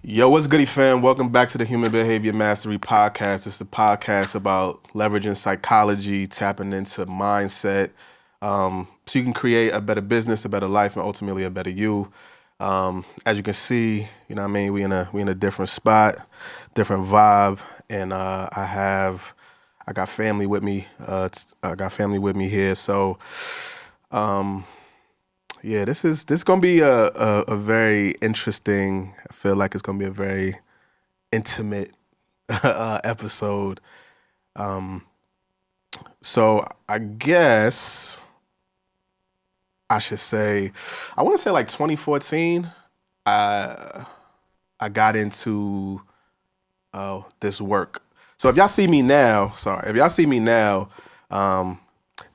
Yo, what's goody, fam? Welcome back to the Human Behavior Mastery Podcast. It's the podcast about leveraging psychology, tapping into mindset, so you can create a better business, a better life, and ultimately a better you. As you can see, you know what I mean, we in a different spot, different vibe, and I got family with me. I got family with me here, so. Yeah, this gonna be a very interesting. I feel like it's gonna be a very intimate episode. So I guess I should say, I want to say like 2014. I got into this work. So if y'all see me now,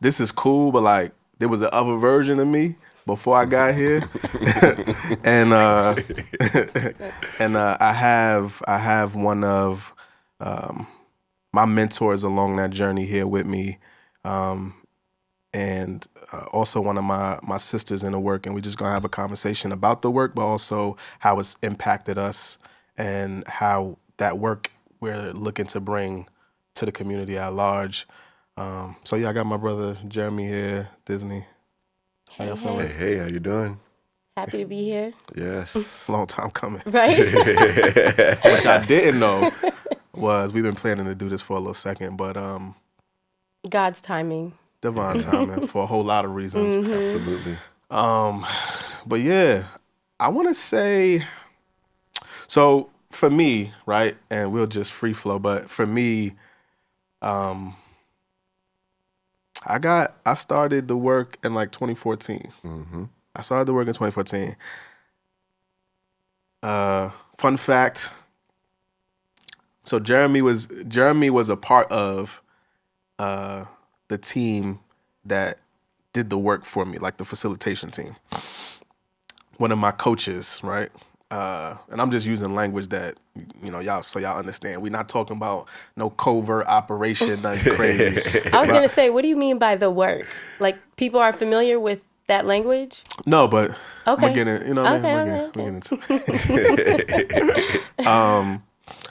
this is cool, but like there was an other version of me before I got here, and I have one of my mentors along that journey here with me, and also one of my sisters in the work, and we just gonna have a conversation about the work, but also how it's impacted us and how that work we're looking to bring to the community at large. So yeah, I got my brother Jeremy here, Disney. How y'all feeling? Hey, how you doing? Happy to be here. Yes. Long time coming. Right? Which I didn't know was we've been planning to do this for a little second, but God's timing. divine timing for a whole lot of reasons. Mm-hmm. Absolutely. But yeah, I want to say, so for me, right, and we'll just free flow, but for me, I started the work in like 2014. Mm-hmm. I started the work in 2014. Fun fact. So Jeremy was a part of the team that did the work for me, like the facilitation team. One of my coaches, right? And I'm just using language that, y'all understand. We're not talking about no covert operation, nothing crazy. I was going to say, what do you mean by the work? Like, people are familiar with that language? No, but Okay. we're getting, you know what I mean? We're getting into it.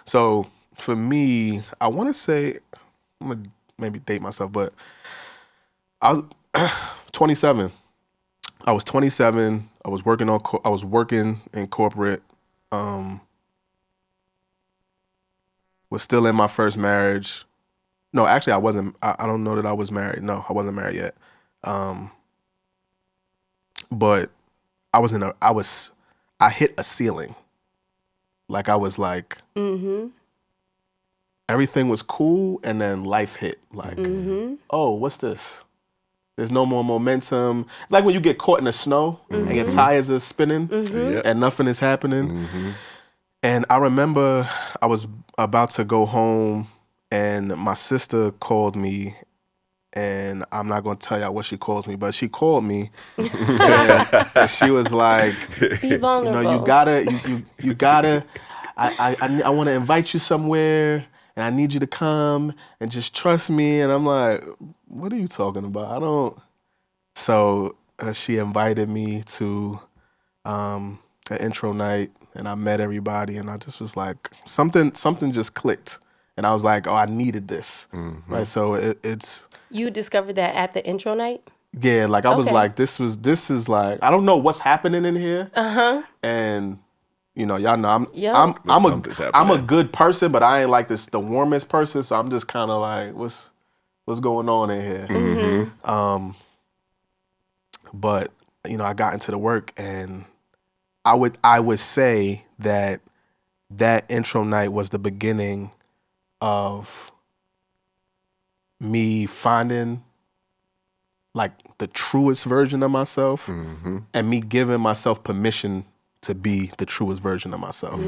So for me, I want to say, I'm going to maybe date myself, but I was 27. I was 27. I was working in corporate. Was still in my first marriage. No, actually I wasn't. I don't know that I was married. No, I wasn't married yet. But I hit a ceiling. Like I was like, everything was cool, and then life hit. Like, oh, what's this? There's no more momentum. It's like when you get caught in the snow and your tires are spinning and nothing is happening. And I remember I was about to go home and my sister called me, and I'm not going to tell y'all what she calls me, but she called me and she was like, Be vulnerable. you gotta, I want to invite you somewhere and I need you to come and just trust me. And I'm like, what are you talking about? So she invited me to an intro night, and I met everybody, and I just was like, something just clicked. And I was like, oh, I needed this. Right. So it's. You discovered that at the intro night? Yeah, like I was like, this is like, I don't know what's happening in here. And y'all know I'm a good person, but I ain't like the warmest person. So I'm just kind of like, what's going on in here? But I got into the work, and I would say that intro night was the beginning of me finding like the truest version of myself, and me giving myself permission to be the truest version of myself.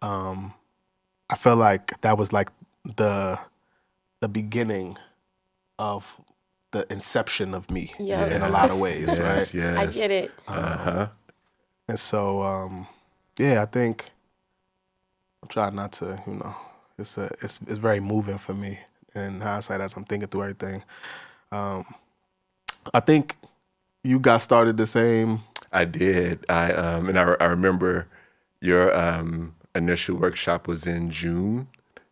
I felt like that was like the beginning of the inception of me in a lot of ways, right? Yes. I get it. And so, I think I'm trying not to, it's very moving for me in hindsight as I'm thinking through everything. I think you got started the same. I did. I remember your initial workshop was in June.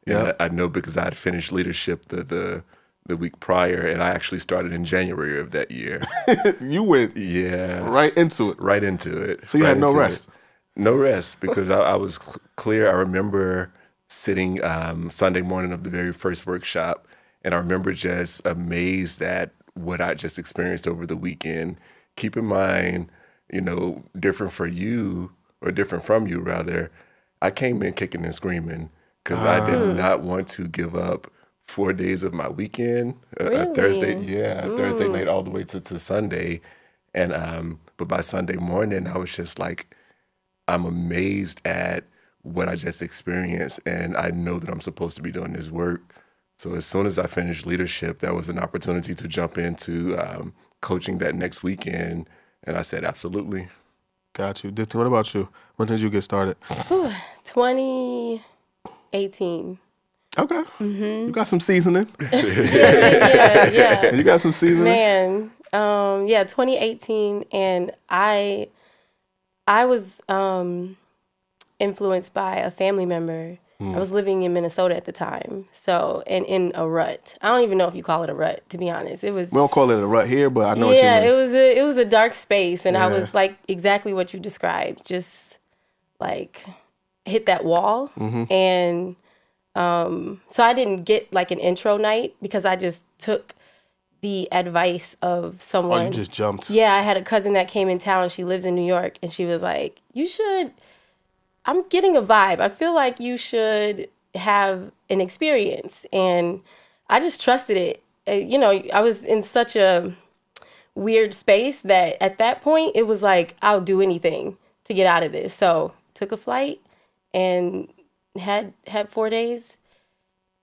Yeah. And I know because I had finished leadership the week prior, and I actually started in January of that year. You went right into it. Right into it. So you had no rest? No rest, because I was clear. I remember sitting Sunday morning of the very first workshop, and I remember just amazed at what I just experienced over the weekend. Keep in mind, different from you, rather, I came in kicking and screaming because I did not want to give up 4 days of my weekend, Really? Thursday night all the way to Sunday. And but by Sunday morning, I was just like, I'm amazed at what I just experienced, and I know that I'm supposed to be doing this work. So as soon as I finished leadership, that was an opportunity to jump into coaching that next weekend, and I said, absolutely. Got you. What about you? When did you get started? 2018. Okay. You got some seasoning. Yeah. You got some seasoning. Man, 2018, and I was influenced by a family member. I was living in Minnesota at the time, so, and in a rut. I don't even know if you call it a rut, to be honest. It was. We don't call it a rut here, but I know what you mean. Yeah, it was a dark space, and I was like exactly what you described, just like hit that wall, and so I didn't get like an intro night because I just took the advice of someone. Oh, you just jumped. Yeah, I had a cousin that came in town. She lives in New York, and she was like, "You should." I'm getting a vibe. I feel like you should have an experience. And I just trusted it. I was in such a weird space that at that point, it was like, I'll do anything to get out of this. So took a flight and had 4 days,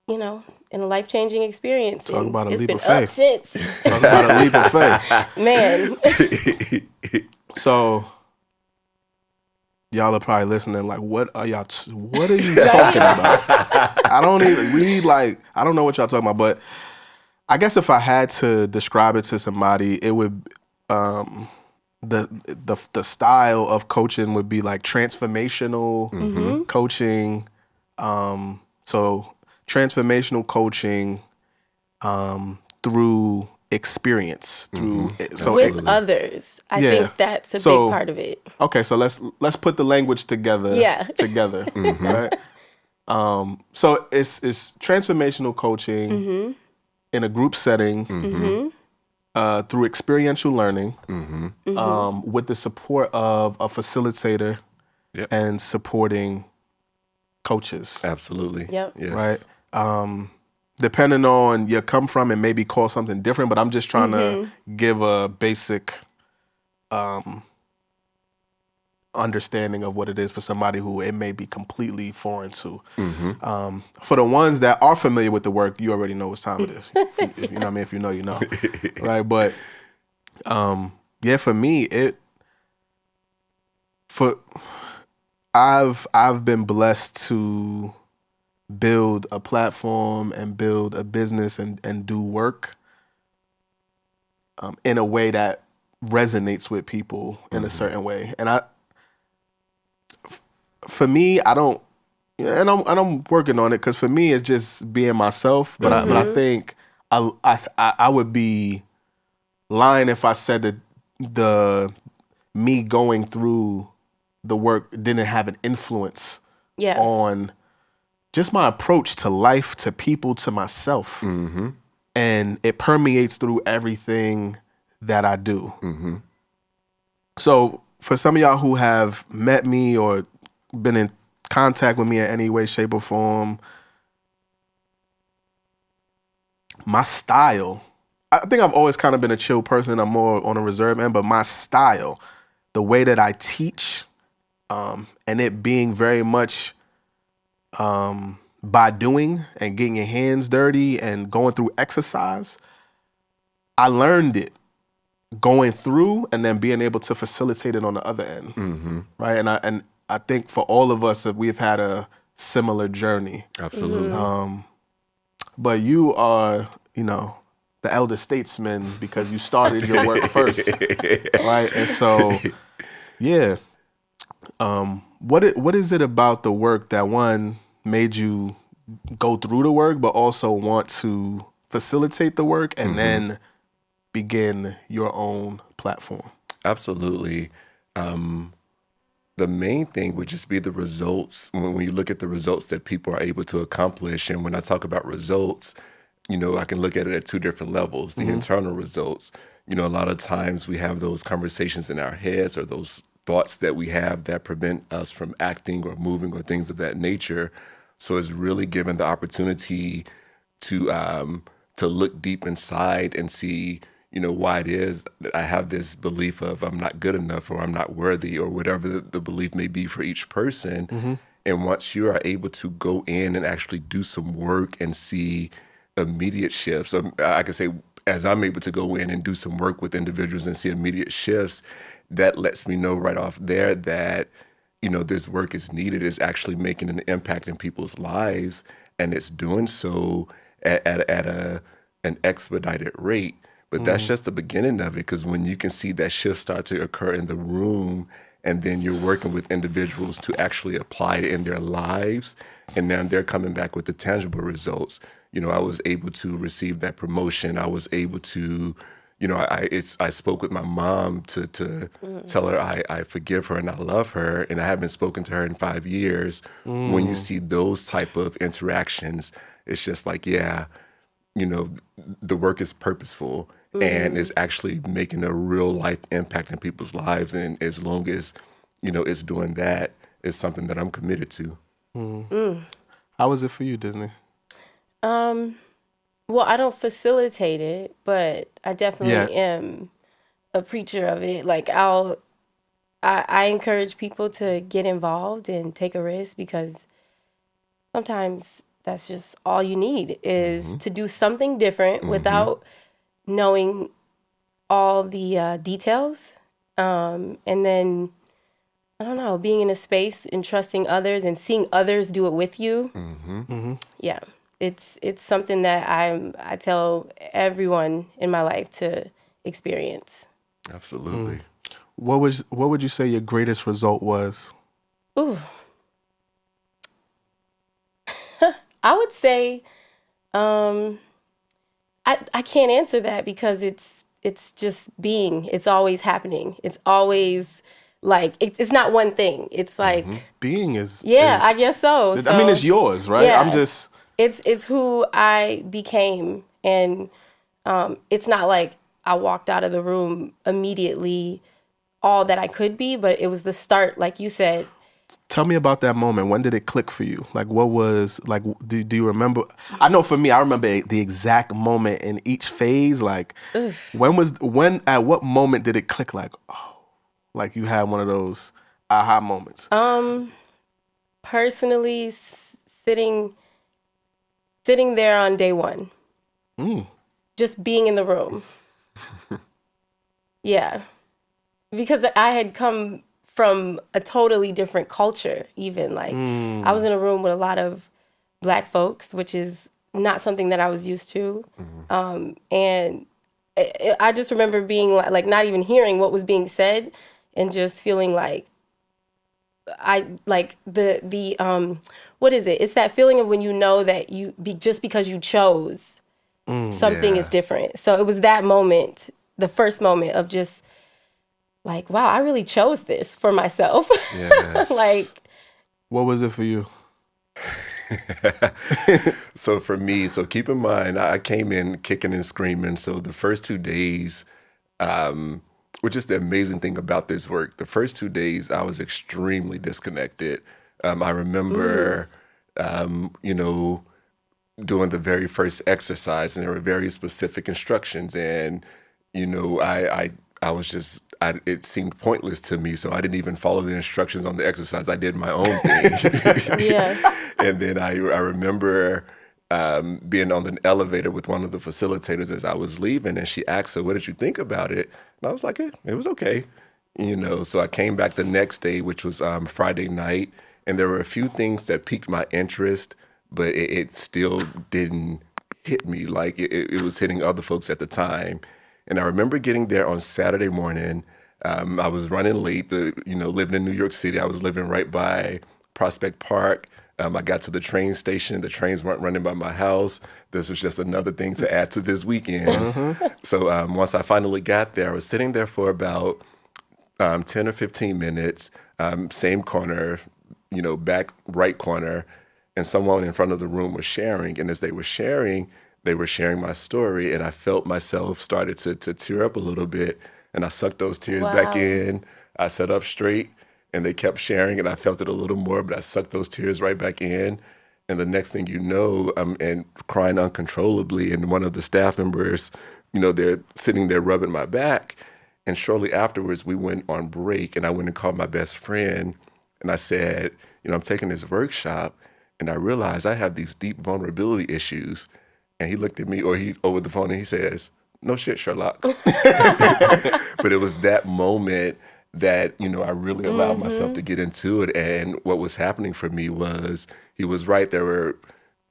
in a life-changing experience. Talk about a leap of faith. faith. Talk about a leap of faith. Man. So... y'all are probably listening like, what are you talking about? I don't know what y'all talking about, but I guess if I had to describe it to somebody, it would, the style of coaching would be like transformational coaching. So transformational coaching through experience, with others. I think that's a big part of it. Okay, so let's put the language together. Together, right? So it's transformational coaching in a group setting through experiential learning with the support of a facilitator and supporting coaches. Absolutely. Yep. Yes. Right. Depending on you come from, it maybe call something different, but I'm just trying to give a basic understanding of what it is for somebody who it may be completely foreign to. For the ones that are familiar with the work, you already know what time it is. If you know what I mean, if you know, you know. Right. But for me, I've been blessed to build a platform and build a business and do work in a way that resonates with people in a certain way. And for me, I don't, and I'm working on it, because for me it's just being myself. But I think I would be lying if I said that me going through the work didn't have an influence on just my approach to life, to people, to myself. And it permeates through everything that I do. So for some of y'all who have met me or been in contact with me in any way, shape, or form, my style, I think I've always kind of been a chill person. I'm more on a reserve end, but my style, the way that I teach, and it being very much by doing and getting your hands dirty and going through exercise, I learned it going through and then being able to facilitate it on the other end. Right. And I think for all of us, we've had a similar journey. Absolutely. But you are, the elder statesman because you started your work first. Right. And so, What is it about the work that one made you go through the work, but also want to facilitate the work and then begin your own platform? Absolutely. The main thing would just be the results. When you look at the results that people are able to accomplish, and when I talk about results, I can look at it at two different levels. The internal results, a lot of times we have those conversations in our heads or those thoughts that we have that prevent us from acting or moving or things of that nature. So it's really given the opportunity to look deep inside and see, why it is that I have this belief of I'm not good enough or I'm not worthy or whatever the belief may be for each person. And once you are able to go in and actually do some work and see immediate shifts, or I could say as I'm able to go in and do some work with individuals and see immediate shifts, that lets me know right off there that, this work is needed, is actually making an impact in people's lives, and it's doing so at an expedited rate. But that's just the beginning of it, because when you can see that shift start to occur in the room, and then you're working with individuals to actually apply it in their lives, and then they're coming back with the tangible results. I was able to receive that promotion. I was able to, I spoke with my mom to tell her I forgive her and I love her, and I haven't spoken to her in 5 years. When you see those type of interactions, it's just like, yeah, the work is purposeful and is actually making a real life impact in people's lives. And as long as, it's doing that, it's something that I'm committed to. How was it for you, Disney? Well, I don't facilitate it, but I definitely am a preacher of it. Like I encourage people to get involved and take a risk, because sometimes that's just all you need is to do something different without knowing all the details. And then, I don't know, being in a space and trusting others and seeing others do it with you. Yeah, it's something that I tell everyone in my life to experience. Absolutely. What would you say your greatest result was? Ooh. I would say, I can't answer that, because it's just being. It's always happening. It's always like it's not one thing. It's like being is. Yeah, I guess so. I mean, it's yours, right? Yeah, I'm just. It's who I became, and it's not like I walked out of the room immediately all that I could be, but it was the start, like you said. Tell me about that moment. When did it click for you? Like, what was, like, do you remember? I know for me, I remember the exact moment in each phase. Like, at what moment did it click? Like, oh, like you had one of those aha moments. Personally, sitting there on day one. Just being in the room. Yeah. Because I had come from a totally different culture, even. Like, I was in a room with a lot of Black folks, which is not something that I was used to. And I just remember being like not even hearing what was being said, and just feeling like the what is it? It's that feeling of when you know that just because you chose something is different. So it was that moment, the first moment of just like, wow, I really chose this for myself. Yes. Like, what was it for you? So for me, keep in mind, I came in kicking and screaming. So the first 2 days, which is the amazing thing about this work, the first 2 days I was extremely disconnected. I remember, doing the very first exercise, and there were very specific instructions, and I was just, it seemed pointless to me, so I didn't even follow the instructions on the exercise. I did my own thing. Yeah. And then I remember being on an elevator with one of the facilitators as I was leaving, and she asked, so what did you think about it? And I was like, it was okay. So I came back the next day, which was Friday night, and there were a few things that piqued my interest, but it still didn't hit me like it was hitting other folks at the time. And I remember getting there on Saturday morning. I was running late. Living in New York City, I was living right by Prospect Park. I got to the train station. The trains weren't running by my house. This was just another thing to add to this weekend. So once I finally got there, I was sitting there for about 10 or 15 minutes, same corner, back right corner, and someone in front of the room was sharing. And as they were sharing my story, and I felt myself started to tear up a little bit, and I sucked those tears back in. I sat up straight, and they kept sharing, and I felt it a little more, but I sucked those tears right back in. And the next thing you know, I'm crying uncontrollably, and one of the staff members, they're sitting there rubbing my back. And shortly afterwards, we went on break, and I went and called my best friend, and I said, I'm taking this workshop, and I realized I have these deep vulnerability issues. And he looked at me over the phone, and he says, "No shit, Sherlock." But it was that moment that, I really allowed myself to get into it. And what was happening for me was, he was right. There were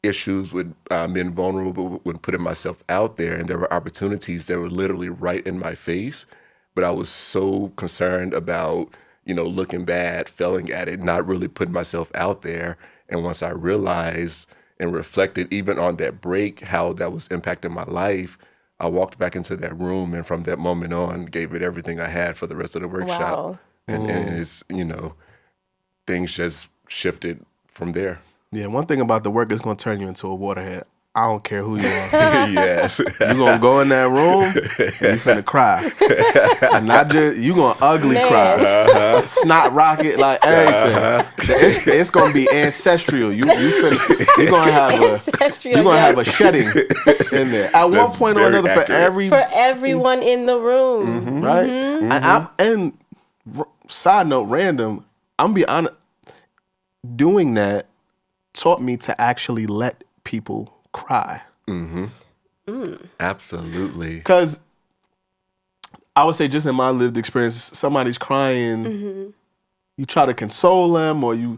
issues with being vulnerable, with putting myself out there. And there were opportunities that were literally right in my face. But I was so concerned about, looking bad, failing at it, not really putting myself out there. And once I realized and reflected even on that break, how that was impacting my life, I walked back into that room, and from that moment on, gave it everything I had for the rest of the workshop. Wow. And it's, things just shifted from there. Yeah, one thing about the work is going to turn you into a waterhead. I don't care who you are. Yes. You're going to go in that room, and you finna cry. And not just, you going to ugly cry. Snot rocket, like everything. It's going to be ancestral. You're going to have a shedding in there. At one point or another, accurate. for everyone in the room. Right? And side note, random, I'm going to be honest, doing that taught me to actually let people cry. Absolutely. Because I would say, just in my lived experience, somebody's crying, you try to console them, or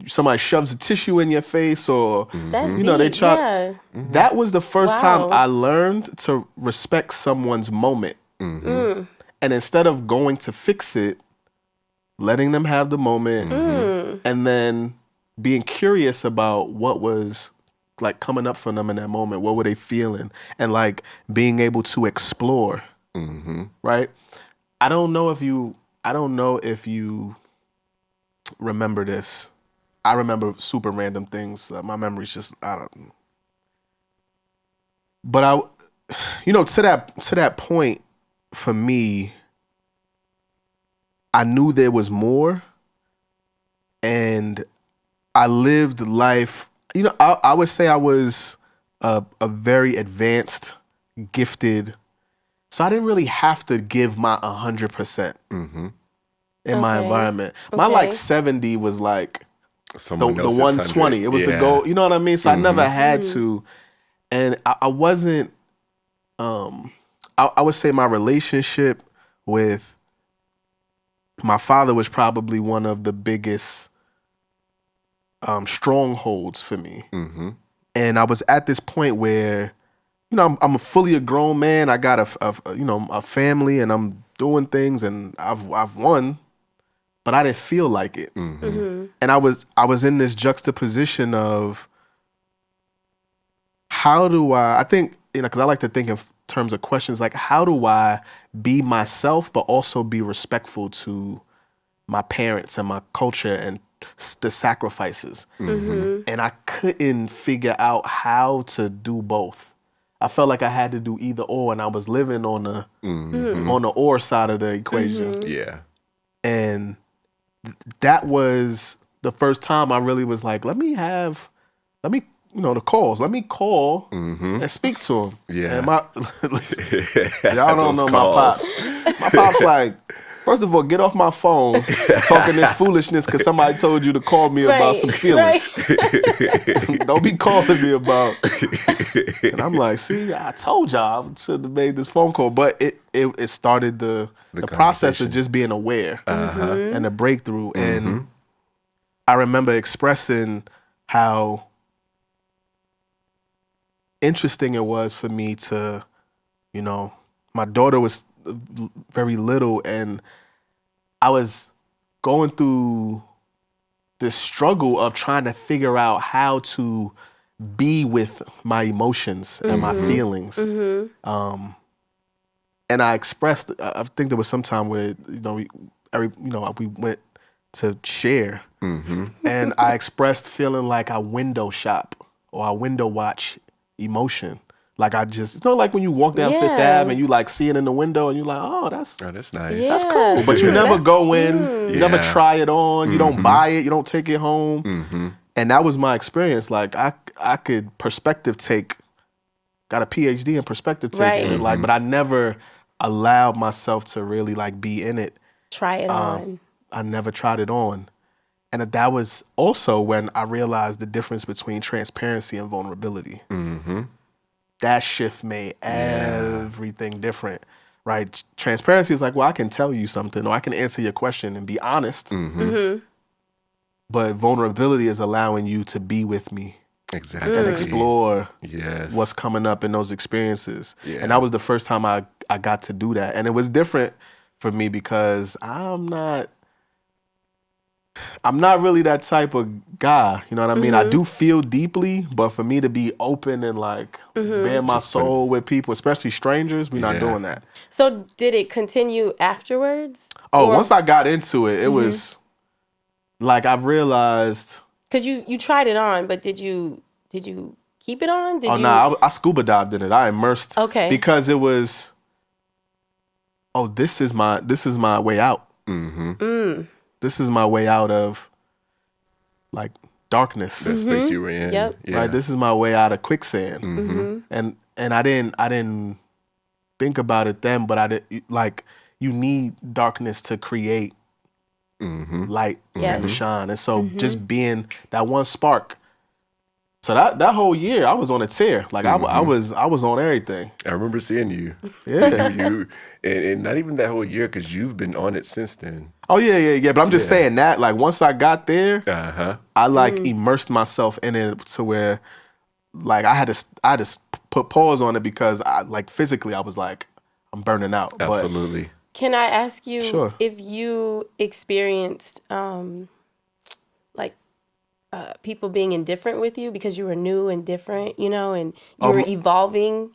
somebody shoves a tissue in your face, or That's they deep, try. yeah. That was the first Wow. time I learned to respect someone's moment. And instead of going to fix it, letting them have the moment, and then being curious about what was like coming up for them in that moment. What were they feeling? And like being able to explore, right? I don't know if you remember this. I remember super random things. My memory's just, I don't know. But to that point, for me, I knew there was more, and I lived life. I would say I was a very advanced, gifted, so I didn't really have to give my 100% in my environment. My like 70 was like the 120. It was the goal. You know what I mean? So I never had to, and I wasn't. I would say my relationship with my father was probably one of the biggest strongholds for me. And I was at this point where, I'm fully a grown man. I got a family, and I'm doing things, and I've won, but I didn't feel like it. And I was in this juxtaposition of, how do I think, because I like to think in terms of questions like, how do I be myself but also be respectful to my parents and my culture and the sacrifices. And I couldn't figure out how to do both. I felt like I had to do either or, and I was living on the or side of the equation. Yeah. And that was the first time I really was like, the calls. Let me call and speak to him. Yeah. And y'all don't know my pops. My pops like, first of all, get off my phone talking this foolishness because somebody told you to call me about some feelings. Don't be calling me about. And I'm like, see, I told y'all I should have made this phone call. But it started the process of just being aware and the breakthrough. And I remember expressing how interesting it was for me to, my daughter was very little, and I was going through this struggle of trying to figure out how to be with my emotions and my feelings. And I expressed, I think there was some time where, we went to share and I expressed feeling like I window shop or I window watch emotion. Like I just, like when you walk down Fifth Ave and you like see it in the window and you're like, oh, that's nice. Yeah. That's cool. But you never go in, you never try it on, you don't buy it, you don't take it home. And that was my experience. Like I could perspective take, got a PhD in perspective taking, but I never allowed myself to really like be in it. Try it on. I never tried it on. And that was also when I realized the difference between transparency and vulnerability. That shift made everything different, right? Transparency is like, well, I can tell you something or I can answer your question and be honest. But vulnerability is allowing you to be with me. Exactly. And explore what's coming up in those experiences. And that was the first time I got to do that. And it was different for me because I'm not really that type of guy. You know what I mean? I do feel deeply, but for me to be open and like bare my soul with people, especially strangers, we're not doing that. So did it continue afterwards? Oh, once I got into it, it was like I've realized. Because you tried it on, but did you keep it on? I scuba dived in it. I immersed. Okay. Because it was, this is my way out. This is my way out of like darkness. That space you were in. Yep. Yeah. Right. This is my way out of quicksand. And I didn't think about it then, but I did, like you need darkness to create light and shine. And so just being that one spark. So that whole year I was on a tear. Like I was on everything. I remember seeing you. Yeah. and not even that whole year because you've been on it since then. Oh yeah. But I'm just saying that like once I got there, I like immersed myself in it to where like I had to put pause on it because I like physically I was like I'm burning out. Absolutely. Can I ask you Sure. if you experienced people being indifferent with you because you were new and different, and you were evolving,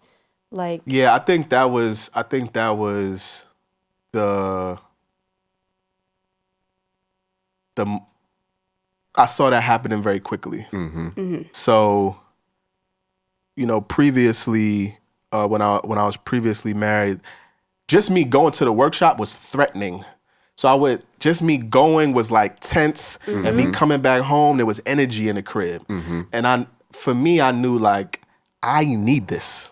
like. Yeah, I think that was the I saw that happening very quickly. So, previously, when I was previously married, just me going to the workshop was threatening. So just me going was like tense, and me coming back home, there was energy in the crib. And for me, I knew like, I need this.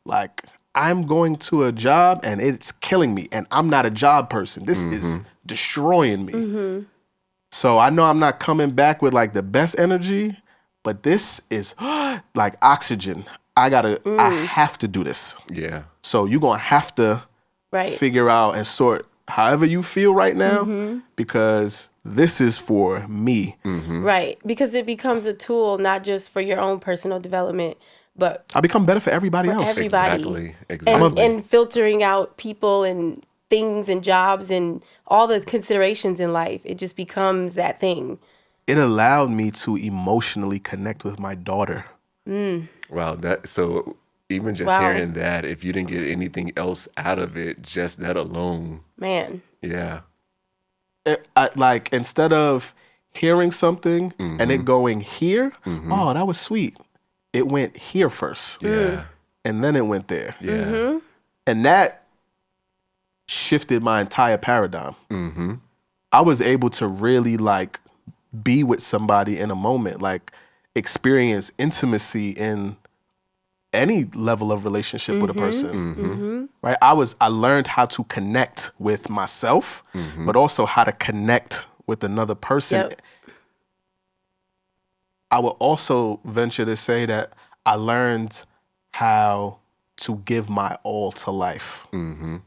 Like I'm going to a job and it's killing me and I'm not a job person. This is destroying me. So I know I'm not coming back with like the best energy, but this is like oxygen. I have to do this. Yeah. So you're going to have to figure out and sort however you feel right now, because this is for me. Right. Because it becomes a tool, not just for your own personal development, but I become better for everybody else. Everybody. Exactly. And filtering out people and things and jobs and all the considerations in life. It just becomes that thing. It allowed me to emotionally connect with my daughter. Wow. So even just hearing that, if you didn't get anything else out of it, just that alone. Man. Yeah. Like instead of hearing something and it going here, oh, that was sweet. It went here first. Yeah. And then it went there. Yeah. And that shifted my entire paradigm. I was able to really like be with somebody in a moment, like experience intimacy in any level of relationship with a person. Right? I learned how to connect with myself, but also how to connect with another person. Yep. I would also venture to say that I learned how to give my all to life. I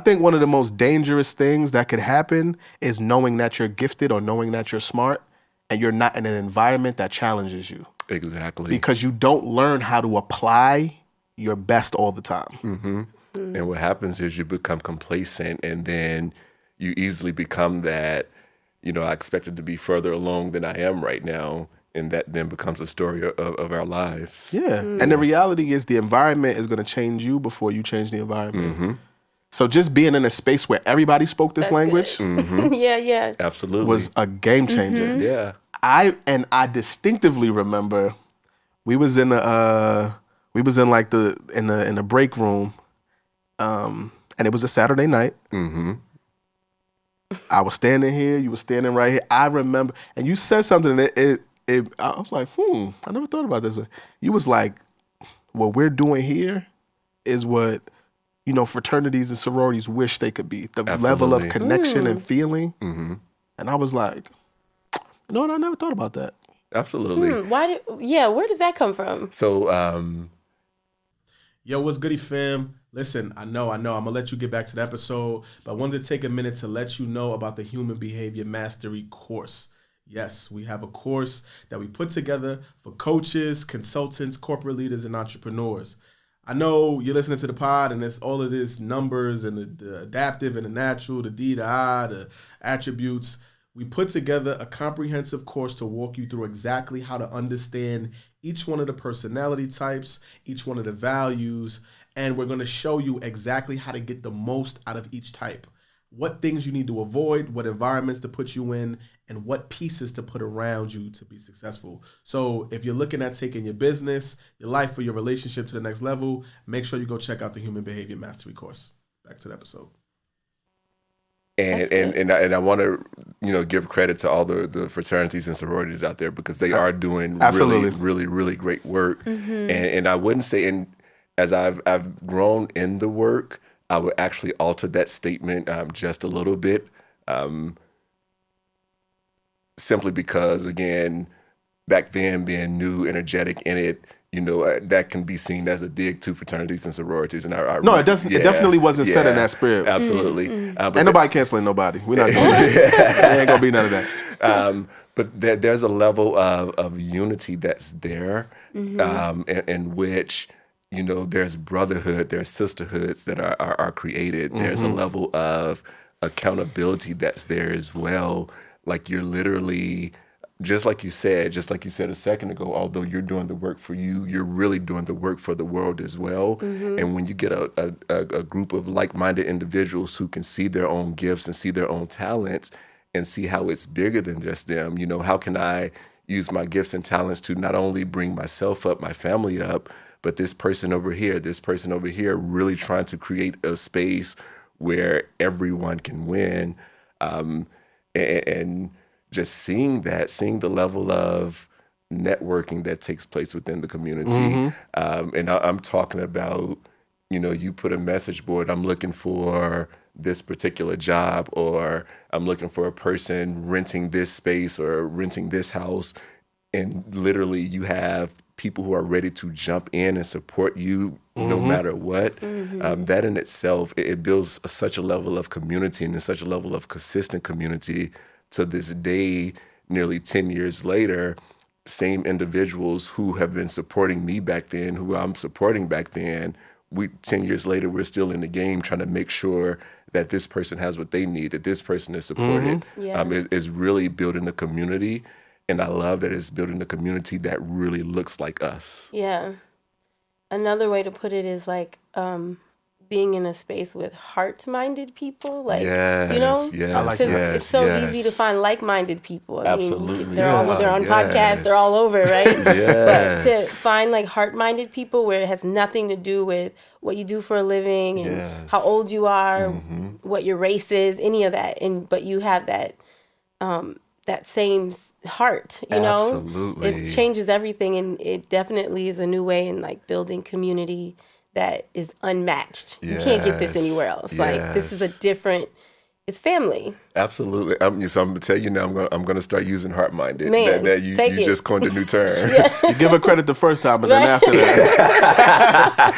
think one of the most dangerous things that could happen is knowing that you're gifted or knowing that you're smart and you're not in an environment that challenges you. Exactly. Because you don't learn how to apply your best all the time. And what happens is you become complacent, and then you easily become that, I expected to be further along than I am right now. And that then becomes a story of our lives. Yeah. And the reality is the environment is going to change you before you change the environment. Mm-hmm. So just being in a space where everybody spoke this language Yeah. Absolutely. was a game changer. Yeah. I distinctively remember we was in the break room, and it was a Saturday night. Mm-hmm. I was standing here, you were standing right here. I remember, and you said something that I was like, I never thought about this way. You was like, what we're doing here is what, fraternities and sororities wish they could be. The level of connection and feeling. Mm-hmm. And I was like, I never thought about that. Absolutely. Where does that come from? So, Yo, what's goody, fam? Listen, I know. I'm going to let you get back to the episode, but I wanted to take a minute to let you know about the Human Behavior Mastery course. Yes, we have a course that we put together for coaches, consultants, corporate leaders, and entrepreneurs. I know you're listening to the pod and it's all of this numbers and the adaptive and the natural, the D, the I, the attributes. We put together a comprehensive course to walk you through exactly how to understand each one of the personality types, each one of the values, and we're going to show you exactly how to get the most out of each type. What things you need to avoid, what environments to put you in, and what pieces to put around you to be successful. So if you're looking at taking your business, your life, or your relationship to the next level, make sure you go check out the Human Behavior Mastery course. Back to the episode. And I want to, give credit to all the fraternities and sororities out there, because they are doing really, really, really great work. Mm-hmm. And I wouldn't say, and as I've grown in the work, I would actually alter that statement just a little bit, simply because, again, back then being new, energetic in it, that can be seen as a dig to fraternities and sororities. And it doesn't. It definitely wasn't said in that spirit. Absolutely. Mm-hmm. Ain't nobody canceling nobody. We're not doing that. There ain't gonna be none of that. But there's a level of unity that's there, in which, there's brotherhood, there's sisterhoods that are created. There's a level of accountability that's there as well. Like you're literally, just like you said a second ago, although you're doing the work for you, you're really doing the work for the world as well. And when you get a group of like-minded individuals who can see their own gifts and see their own talents and see how it's bigger than just them, how can I use my gifts and talents to not only bring myself up, my family up, but this person over here, really trying to create a space where everyone can win. And just seeing the level of networking that takes place within the community. And I'm talking about, you put a message board, I'm looking for this particular job, or I'm looking for a person renting this space or renting this house. And literally you have people who are ready to jump in and support you no matter what. That in itself, it builds such a level of community and such a level of consistent community. To this day, nearly 10 years later, same individuals who have been supporting me back then, who I'm supporting back then, 10 years later, we're still in the game trying to make sure that this person has what they need, that this person is supported. Is really building a community. And I love that it's building a community that really looks like us. Yeah. Another way to put it is like being in a space with heart-minded people. Like, yes, I like that. It's so easy to find like-minded people. I Absolutely. mean, they're on podcasts, they're all over, right? But to find like heart-minded people where it has nothing to do with what you do for a living and how old you are, what your race is, any of that. But you have that same heart, Absolutely. It changes everything, and it definitely is a new way in like building community that is unmatched. You can't get this anywhere else. Like this is it's family. Absolutely. So I'm gonna tell you now. I'm gonna start using heart-minded. Man, that you just coined a new term. You give her credit the first time, but then after that,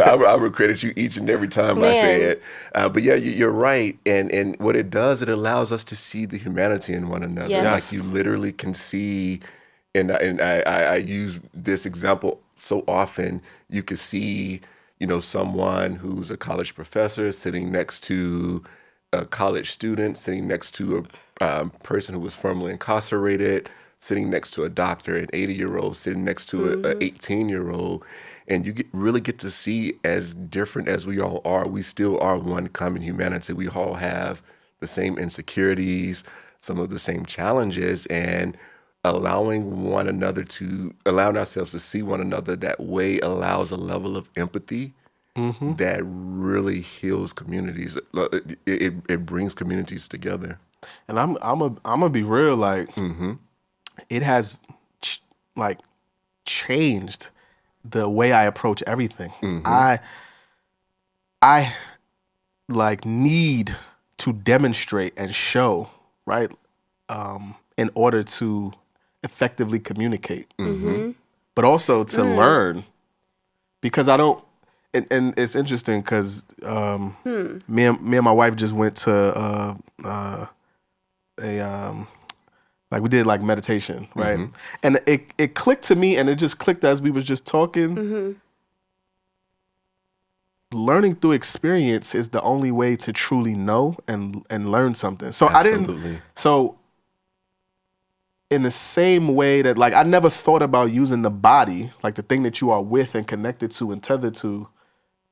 I will credit you each and every time I say it. But yeah, you're right. And what it does, it allows us to see the humanity in one another. Yes. Like you literally can see, and I use this example so often. You can see, someone who's a college professor sitting next to a college student, sitting next to a person who was formerly incarcerated, sitting next to a doctor, an 80-year-old, sitting next to a 18-year-old. And you really get to see, as different as we all are, we still are one common humanity. We all have the same insecurities, some of the same challenges, and allowing ourselves to see one another that way allows a level of empathy that really heals communities. It brings communities together. And I'm gonna be real, like it has changed the way I approach everything. I like need to demonstrate and show, right, in order to effectively communicate, but also to learn, because I don't. And it's interesting because me and my wife just went to we did like meditation, right? And it clicked to me, and it just clicked as we was just talking. Learning through experience is the only way to truly know and learn something. So Absolutely. So in the same way that, like, I never thought about using the body, like the thing that you are with and connected to and tethered to,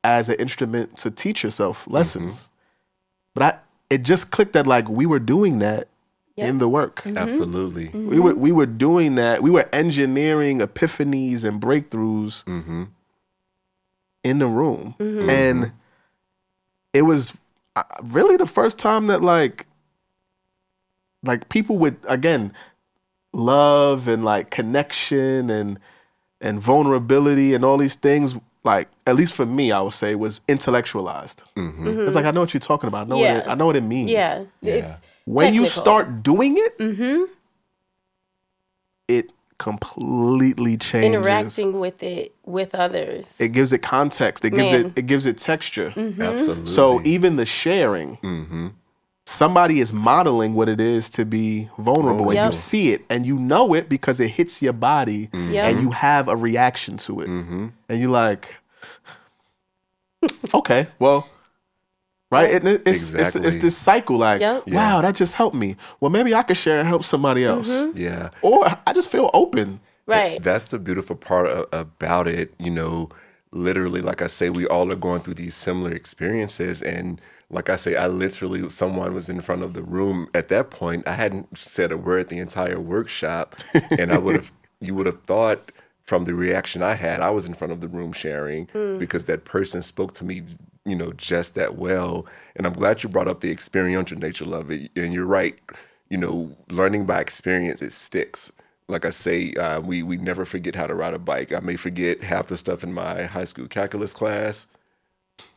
as an instrument to teach yourself lessons. But it just clicked that, like, we were doing that in the work. Absolutely. We were doing that. We were engineering epiphanies and breakthroughs in the room. And it was really the first time that like people with, again, love and like connection and vulnerability and all these things, like, at least for me, I would say, was intellectualized. It's like, I know what you're talking about. I know what it means. Yeah. It's when you technical. start doing it, it completely changes. Interacting with it with others. It gives it context. It gives it texture. Absolutely. So even the sharing, somebody is modeling what it is to be vulnerable, and you see it and you know it because it hits your body, and you have a reaction to it, and you're like, okay, well, right? It's this cycle, like, wow, that just helped me. Well, maybe I could share and help somebody else. Yeah. Or I just feel open. Right. That's the beautiful part about it. Literally, like I say, we all are going through these similar experiences. And like I say, someone was in front of the room at that point. I hadn't said a word the entire workshop. And you would have thought from the reaction I had, I was in front of the room sharing because that person spoke to me, just that well. And I'm glad you brought up the experiential nature of it. And you're right, learning by experience, it sticks. Like I say, we never forget how to ride a bike. I may forget half the stuff in my high school calculus class,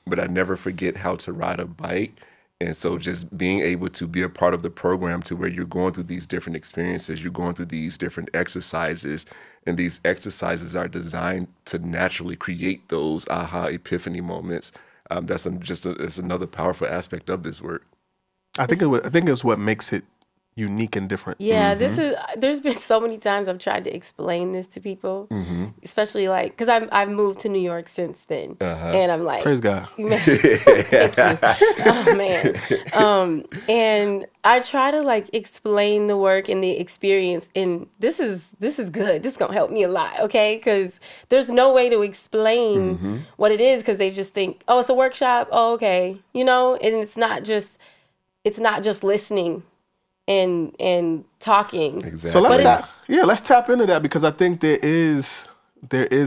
but I never forget how to ride a bike. And so just being able to be a part of the program to where you're going through these different experiences, you're going through these different exercises, and these exercises are designed to naturally create those aha epiphany moments. That's another powerful aspect of this work. I think it's what makes it unique and different. Yeah, there's been so many times I've tried to explain this to people, especially like, because I've moved to New York since then, and I'm like, praise God. Man, thank you. Oh man. And I try to like explain the work and the experience, and this is good. This is gonna help me a lot, okay? Because there's no way to explain what it is, because they just think, oh, it's a workshop. Oh, okay, and it's not just listening and talking. Exactly. So let's tap into that, because I think there is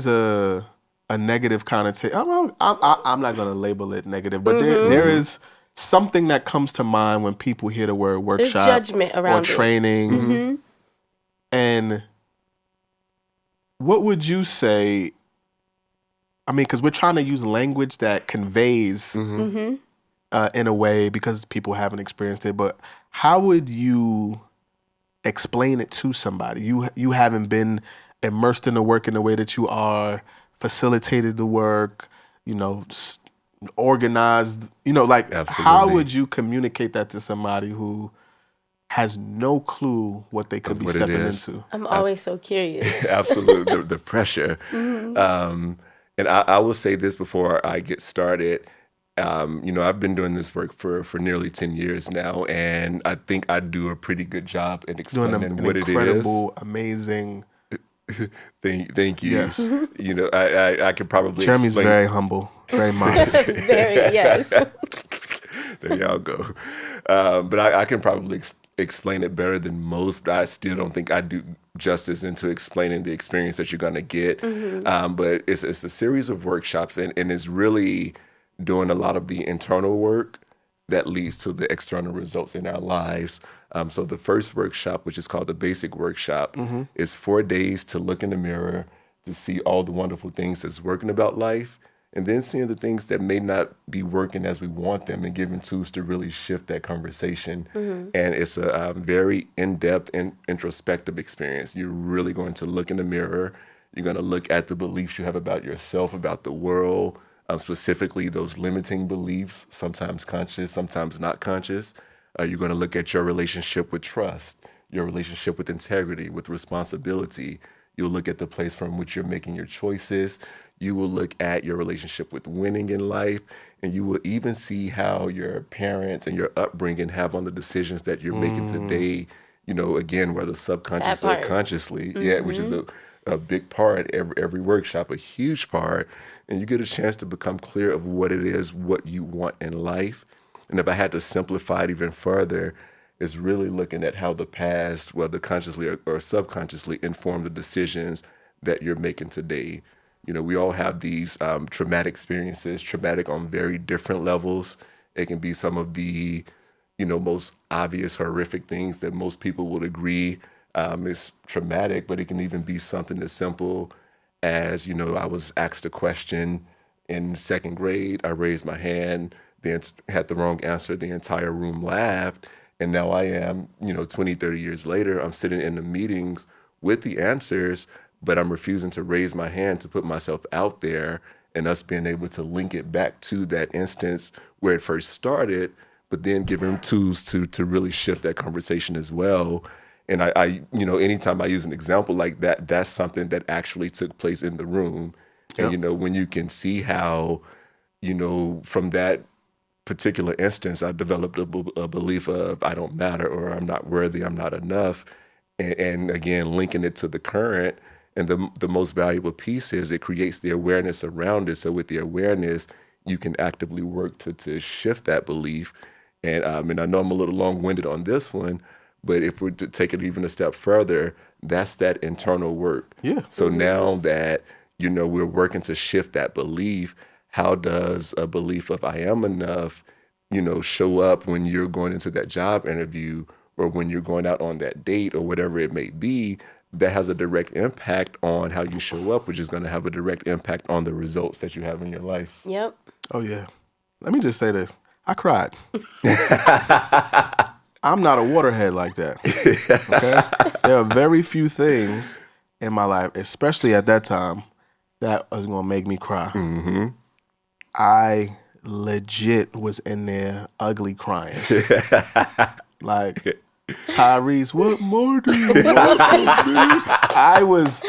a negative connotation. I'm not going to label it negative, but there is something that comes to mind when people hear the word workshop. There's judgment around or training. it. And what would you say? I mean, because we're trying to use language that conveys in a way, because people haven't experienced it, but how would you explain it to somebody? You haven't been immersed in the work in the way that you are, facilitated the work, organized, like, Absolutely. How would you communicate that to somebody who has no clue what they could be stepping into? I'm always so curious. Absolutely. The pressure. And I will say this before I get started. I've been doing this work for nearly 10 years now, and I think I do a pretty good job in Doing explaining an what it is. incredible, amazing. Thank you. Yes. I could probably Jeremy's explain. very humble, very modest. Very, yes. There y'all go. But I can probably explain it better than most, but I still don't think I do justice into explaining the experience that you're going to get. But it's a series of workshops, and it's really doing a lot of the internal work that leads to the external results in our lives. So the first workshop, which is called the Basic Workshop, is 4 days to look in the mirror, to see all the wonderful things that's working about life, and then seeing the things that may not be working as we want them, and giving tools to really shift that conversation. And it's a very in-depth and introspective experience. You're really going to look in the mirror. You're going to look at the beliefs you have about yourself, about the world, specifically those limiting beliefs, sometimes conscious, sometimes not conscious. You're going to look at your relationship with trust, your relationship with integrity, with responsibility. You'll look at the place from which you're making your choices. You will look at your relationship with winning in life, and you will even see how your parents and your upbringing have on the decisions that you're making today, again, whether subconscious or consciously, which is a big part, every workshop, a huge part. And you get a chance to become clear of what it is, what you want in life. And if I had to simplify it even further, it's really looking at how the past, whether consciously or subconsciously, inform the decisions that you're making today. We all have these traumatic experiences, traumatic on very different levels. It can be some of the, most obvious horrific things that most people would agree is traumatic, but it can even be something as simple as, I was asked a question in second grade. I raised my hand, then had the wrong answer. The entire room laughed. And now I am, 20, 30 years later, I'm sitting in the meetings with the answers, but I'm refusing to raise my hand to put myself out there, and us being able to link it back to that instance where it first started, but then give them tools to really shift that conversation as well. And I anytime I use an example like that, that's something that actually took place in the room. Yep. And, when you can see how, from that particular instance, I developed a belief of I don't matter, or I'm not worthy, I'm not enough. And again, linking it to the current. And the most valuable piece is it creates the awareness around it. So with the awareness, you can actively work to shift that belief. And I know I'm a little long-winded on this one, but if we're to take it even a step further, that's that internal work. Yeah. So now that, we're working to shift that belief, how does a belief of I am enough, show up when you're going into that job interview, or when you're going out on that date, or whatever it may be? That has a direct impact on how you show up, which is going to have a direct impact on the results that you have in your life. Yep. Oh, yeah. Let me just say this. I cried. I'm not a waterhead like that. Okay? There are very few things in my life, especially at that time, that was going to make me cry. Mm-hmm. I legit was in there ugly crying. Like, Tyrese, what more do you want from me? I was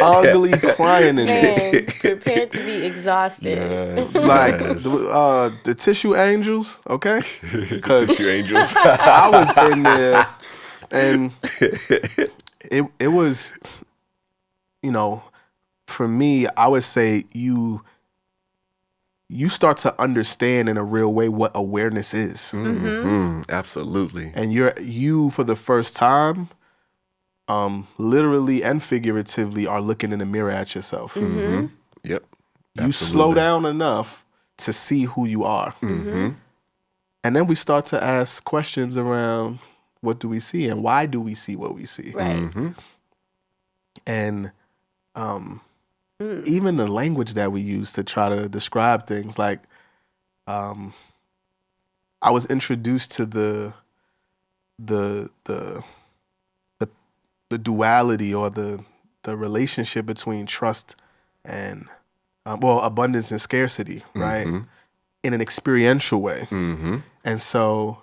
ugly crying in there. Prepared to be exhausted. Yes. Like the tissue angels, okay? The tissue angels. I was in there, and it was, for me, I would say you start to understand in a real way what awareness is. Mm-hmm. Absolutely. And you for the first time, literally and figuratively, are looking in the mirror at yourself. Mm-hmm. Yep. You Absolutely. slow down enough to see who you are. Mm-hmm. And then we start to ask questions around what do we see and why do we see what we see? Right. Mm-hmm. And even the language that we use to try to describe things, like I was introduced to the duality, or the relationship between trust and abundance and scarcity, right? Mm-hmm. In an experiential way. Mm-hmm. And so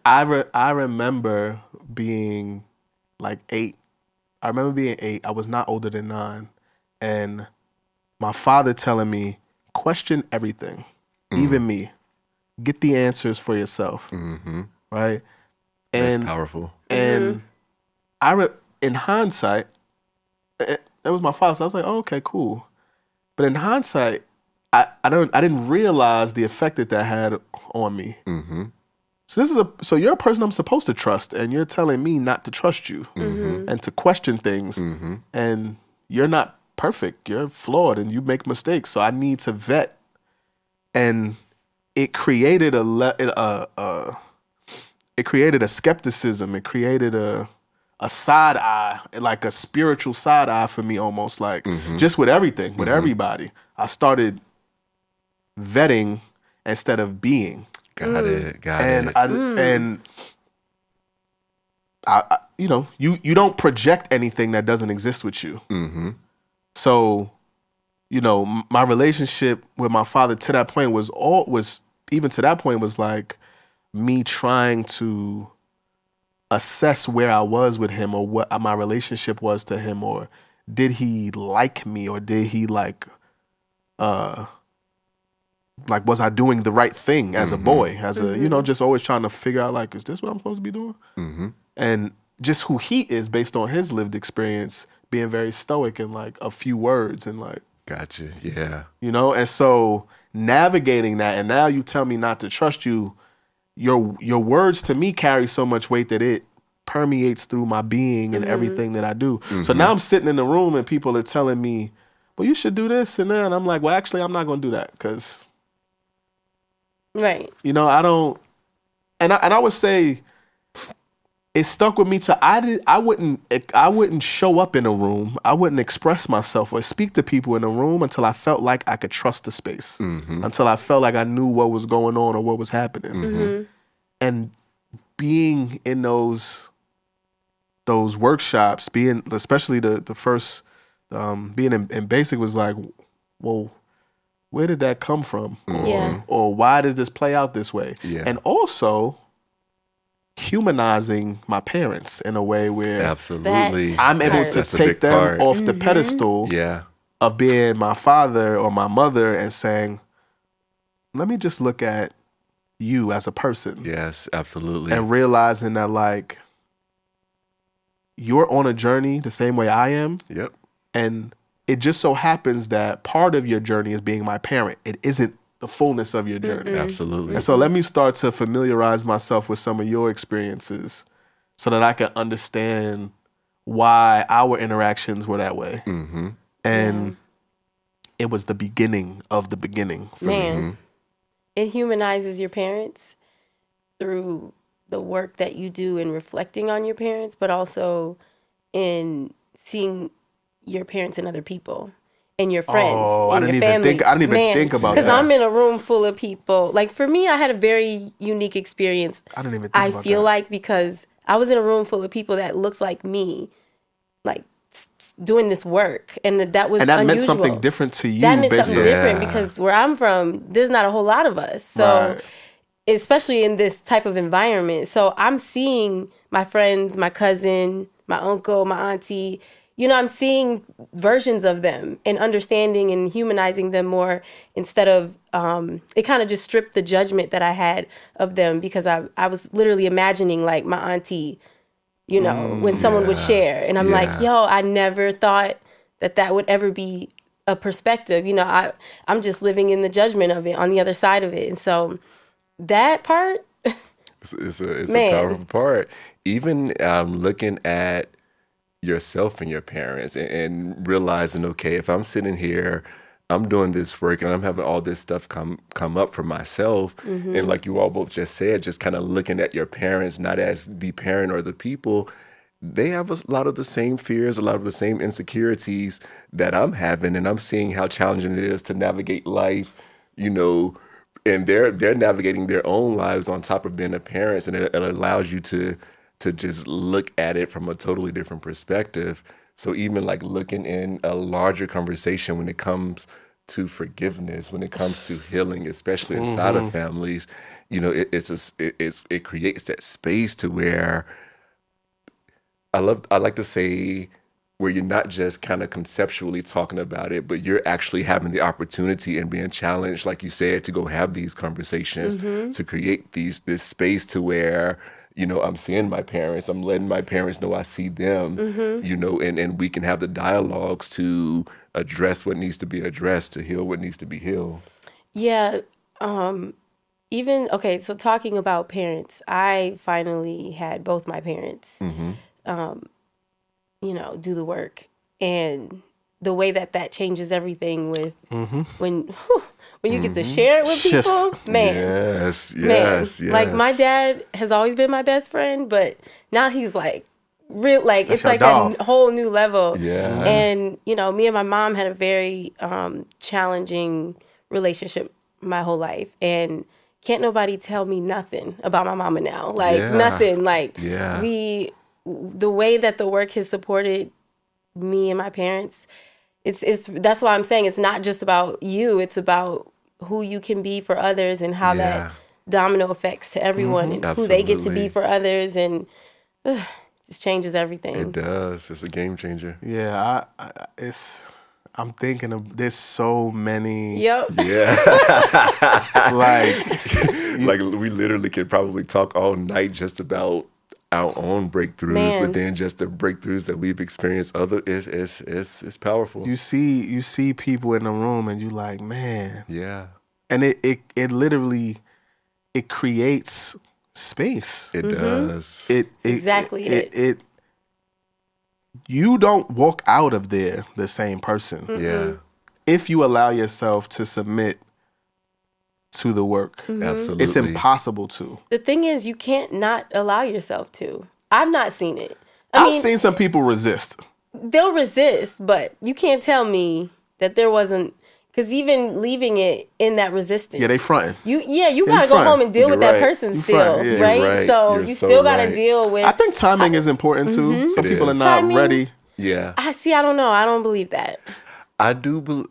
I remember being like 8. I remember being 8. I was not older than 9. And my father telling me, question everything, even me. Get the answers for yourself, right? That's And powerful. And in hindsight, it was my father. So I was like, oh, okay, cool. But in hindsight, I didn't realize the effect that had on me. So you're a person I'm supposed to trust, and you're telling me not to trust you and to question things, and you're not perfect. You're flawed, and you make mistakes. So I need to vet, and it created it created a skepticism. It created a side eye, like a spiritual side eye for me, almost like just with everything, with everybody. I started vetting instead of being. Got it. And I you know, you don't project anything that doesn't exist with you. So, you know, my relationship with my father to that point was like me trying to assess where I was with him, or what my relationship was to him, or did he like me, or did he like was I doing the right thing as a boy, as a, you know, just always trying to figure out, like, is this what I'm supposed to be doing? And just who he is based on his lived experience, being very stoic and like a few words and like. Gotcha. Yeah. You know, and so navigating that, and now you tell me not to trust you. Your words to me carry so much weight that it permeates through my being and everything that I do. So now I'm sitting in the room and people are telling me, well, you should do this and then I'm like, well, actually, I'm not going to do that because, right. You know, I don't, and I would say it stuck with me I wouldn't show up in a room. I wouldn't express myself or speak to people in a room until I felt like I could trust the space, until I felt like I knew what was going on or what was happening. And being in those workshops, especially the first, being in basic was like, well, where did that come from? Or why does this play out this way? And also humanizing my parents in a way where absolutely I'm able to take them off the pedestal of being my father or my mother and saying, let me just look at you as a person. Yes, absolutely. And realizing that, like, you're on a journey the same way I am. Yep. And it just so happens that part of your journey is being my parent. It isn't the fullness of your journey. Absolutely. And so let me start to familiarize myself with some of your experiences so that I can understand why our interactions were that way. And it was the beginning of the beginning for me. It humanizes your parents through the work that you do in reflecting on your parents, but also in seeing your parents and other people. And your friends, and your family. I didn't even think about that. Because I'm in a room full of people. Like, for me, I had a very unique experience. I didn't even think about that. I feel like because I was in a room full of people that looked like me, like doing this work, and that was unusual. Meant something different to you. That meant something different because where I'm from, there's not a whole lot of us. So, especially in this type of environment. So I'm seeing my friends, my cousin, my uncle, my auntie. You know, I'm seeing versions of them and understanding and humanizing them more instead of, it kind of just stripped the judgment that I had of them because I was literally imagining like my auntie, you know, when someone would share. And I'm like, yo, I never thought that would ever be a perspective. You know, I'm just living in the judgment of it on the other side of it. And so that part. It's a powerful part. Even looking at yourself and your parents and realizing, okay, if I'm sitting here, I'm doing this work and I'm having all this stuff come up for myself. And like you all both just said, just kind of looking at your parents, not as the parent or the people, they have a lot of the same fears, a lot of the same insecurities that I'm having. And I'm seeing how challenging it is to navigate life, you know, and they're navigating their own lives on top of being a parent. And it allows you to just look at it from a totally different perspective. So even like looking in a larger conversation when it comes to forgiveness, when it comes to healing, especially inside of families, you know, it creates that space to where I like to say where you're not just kind of conceptually talking about it, but you're actually having the opportunity and being challenged, like you said, to go have these conversations, to create this space to where, you know, I'm seeing my parents, I'm letting my parents know I see them, you know, and we can have the dialogues to address what needs to be addressed, to heal what needs to be healed. Yeah. Okay, so talking about parents, I finally had both my parents, you know, do the work. And the way that changes everything with when you get to share it with people, man. Yes. Like my dad has always been my best friend, but now he's like real, like That's it's like dog. a whole new level. Yeah. And you know, me and my mom had a very challenging relationship my whole life, and can't nobody tell me nothing about my mama now. Like nothing. Like the way that the work has supported me and my parents, it's that's why I'm saying it's not just about you, it's about who you can be for others and how that domino effects to everyone and who they get to be for others, and just changes everything. It does. It's a game changer. Yeah, I'm thinking of there's so many. Yep. Yeah. like we literally could probably talk all night just about our own breakthroughs, but then just the breakthroughs that we've experienced it's powerful. You see people in the room and you like, man. Yeah. And it literally it creates space. It does. It you don't walk out of there the same person. Yeah. If you allow yourself to submit to the work. Absolutely. It's impossible to. The thing is, you can't not allow yourself to. I've not seen it. I've seen some people resist. They'll resist, but you can't tell me that there wasn't, because even leaving it in that resistance. Yeah, they fronting. You gotta go home and deal with that person still, right? So you still gotta deal with. I think timing is important too. Some people are not ready. Yeah. I don't know. I don't believe that. I do believe.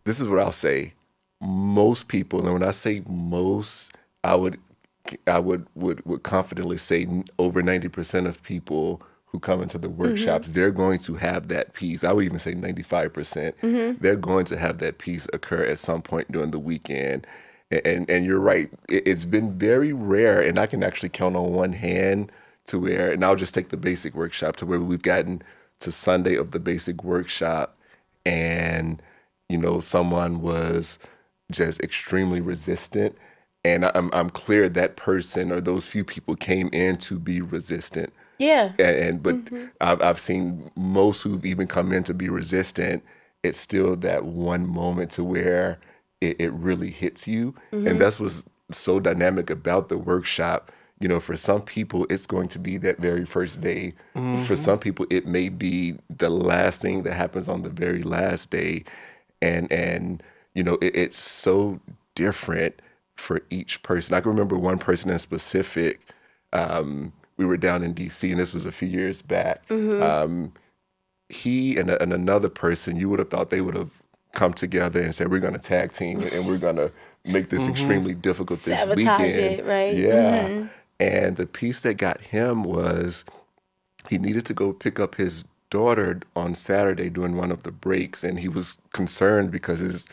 This is what I'll say. Most people, and when I say most, I would confidently say over 90% of people who come into the workshops, they're going to have that piece. I would even say 95%. They're going to have that piece occur at some point during the weekend. And you're right. It's been very rare, and I can actually count on one hand to where, and I'll just take the basic workshop to where we've gotten to Sunday of the basic workshop, and you know, someone was just extremely resistant, and I'm clear that person or those few people came in to be resistant. Yeah. But I've seen most who've even come in to be resistant. It's still that one moment to where it really hits you, and that's what's so dynamic about the workshop. You know, for some people, it's going to be that very first day. For some people, it may be the last thing that happens on the very last day, and you know, it's so different for each person. I can remember one person in specific. We were down in D.C., and this was a few years back. He and another person, you would have thought they would have come together and said, we're going to tag team and we're going to make this extremely difficult this Sabotage weekend. it, right? Yeah. And the piece that got him was he needed to go pick up his daughter on Saturday during one of the breaks, and he was concerned because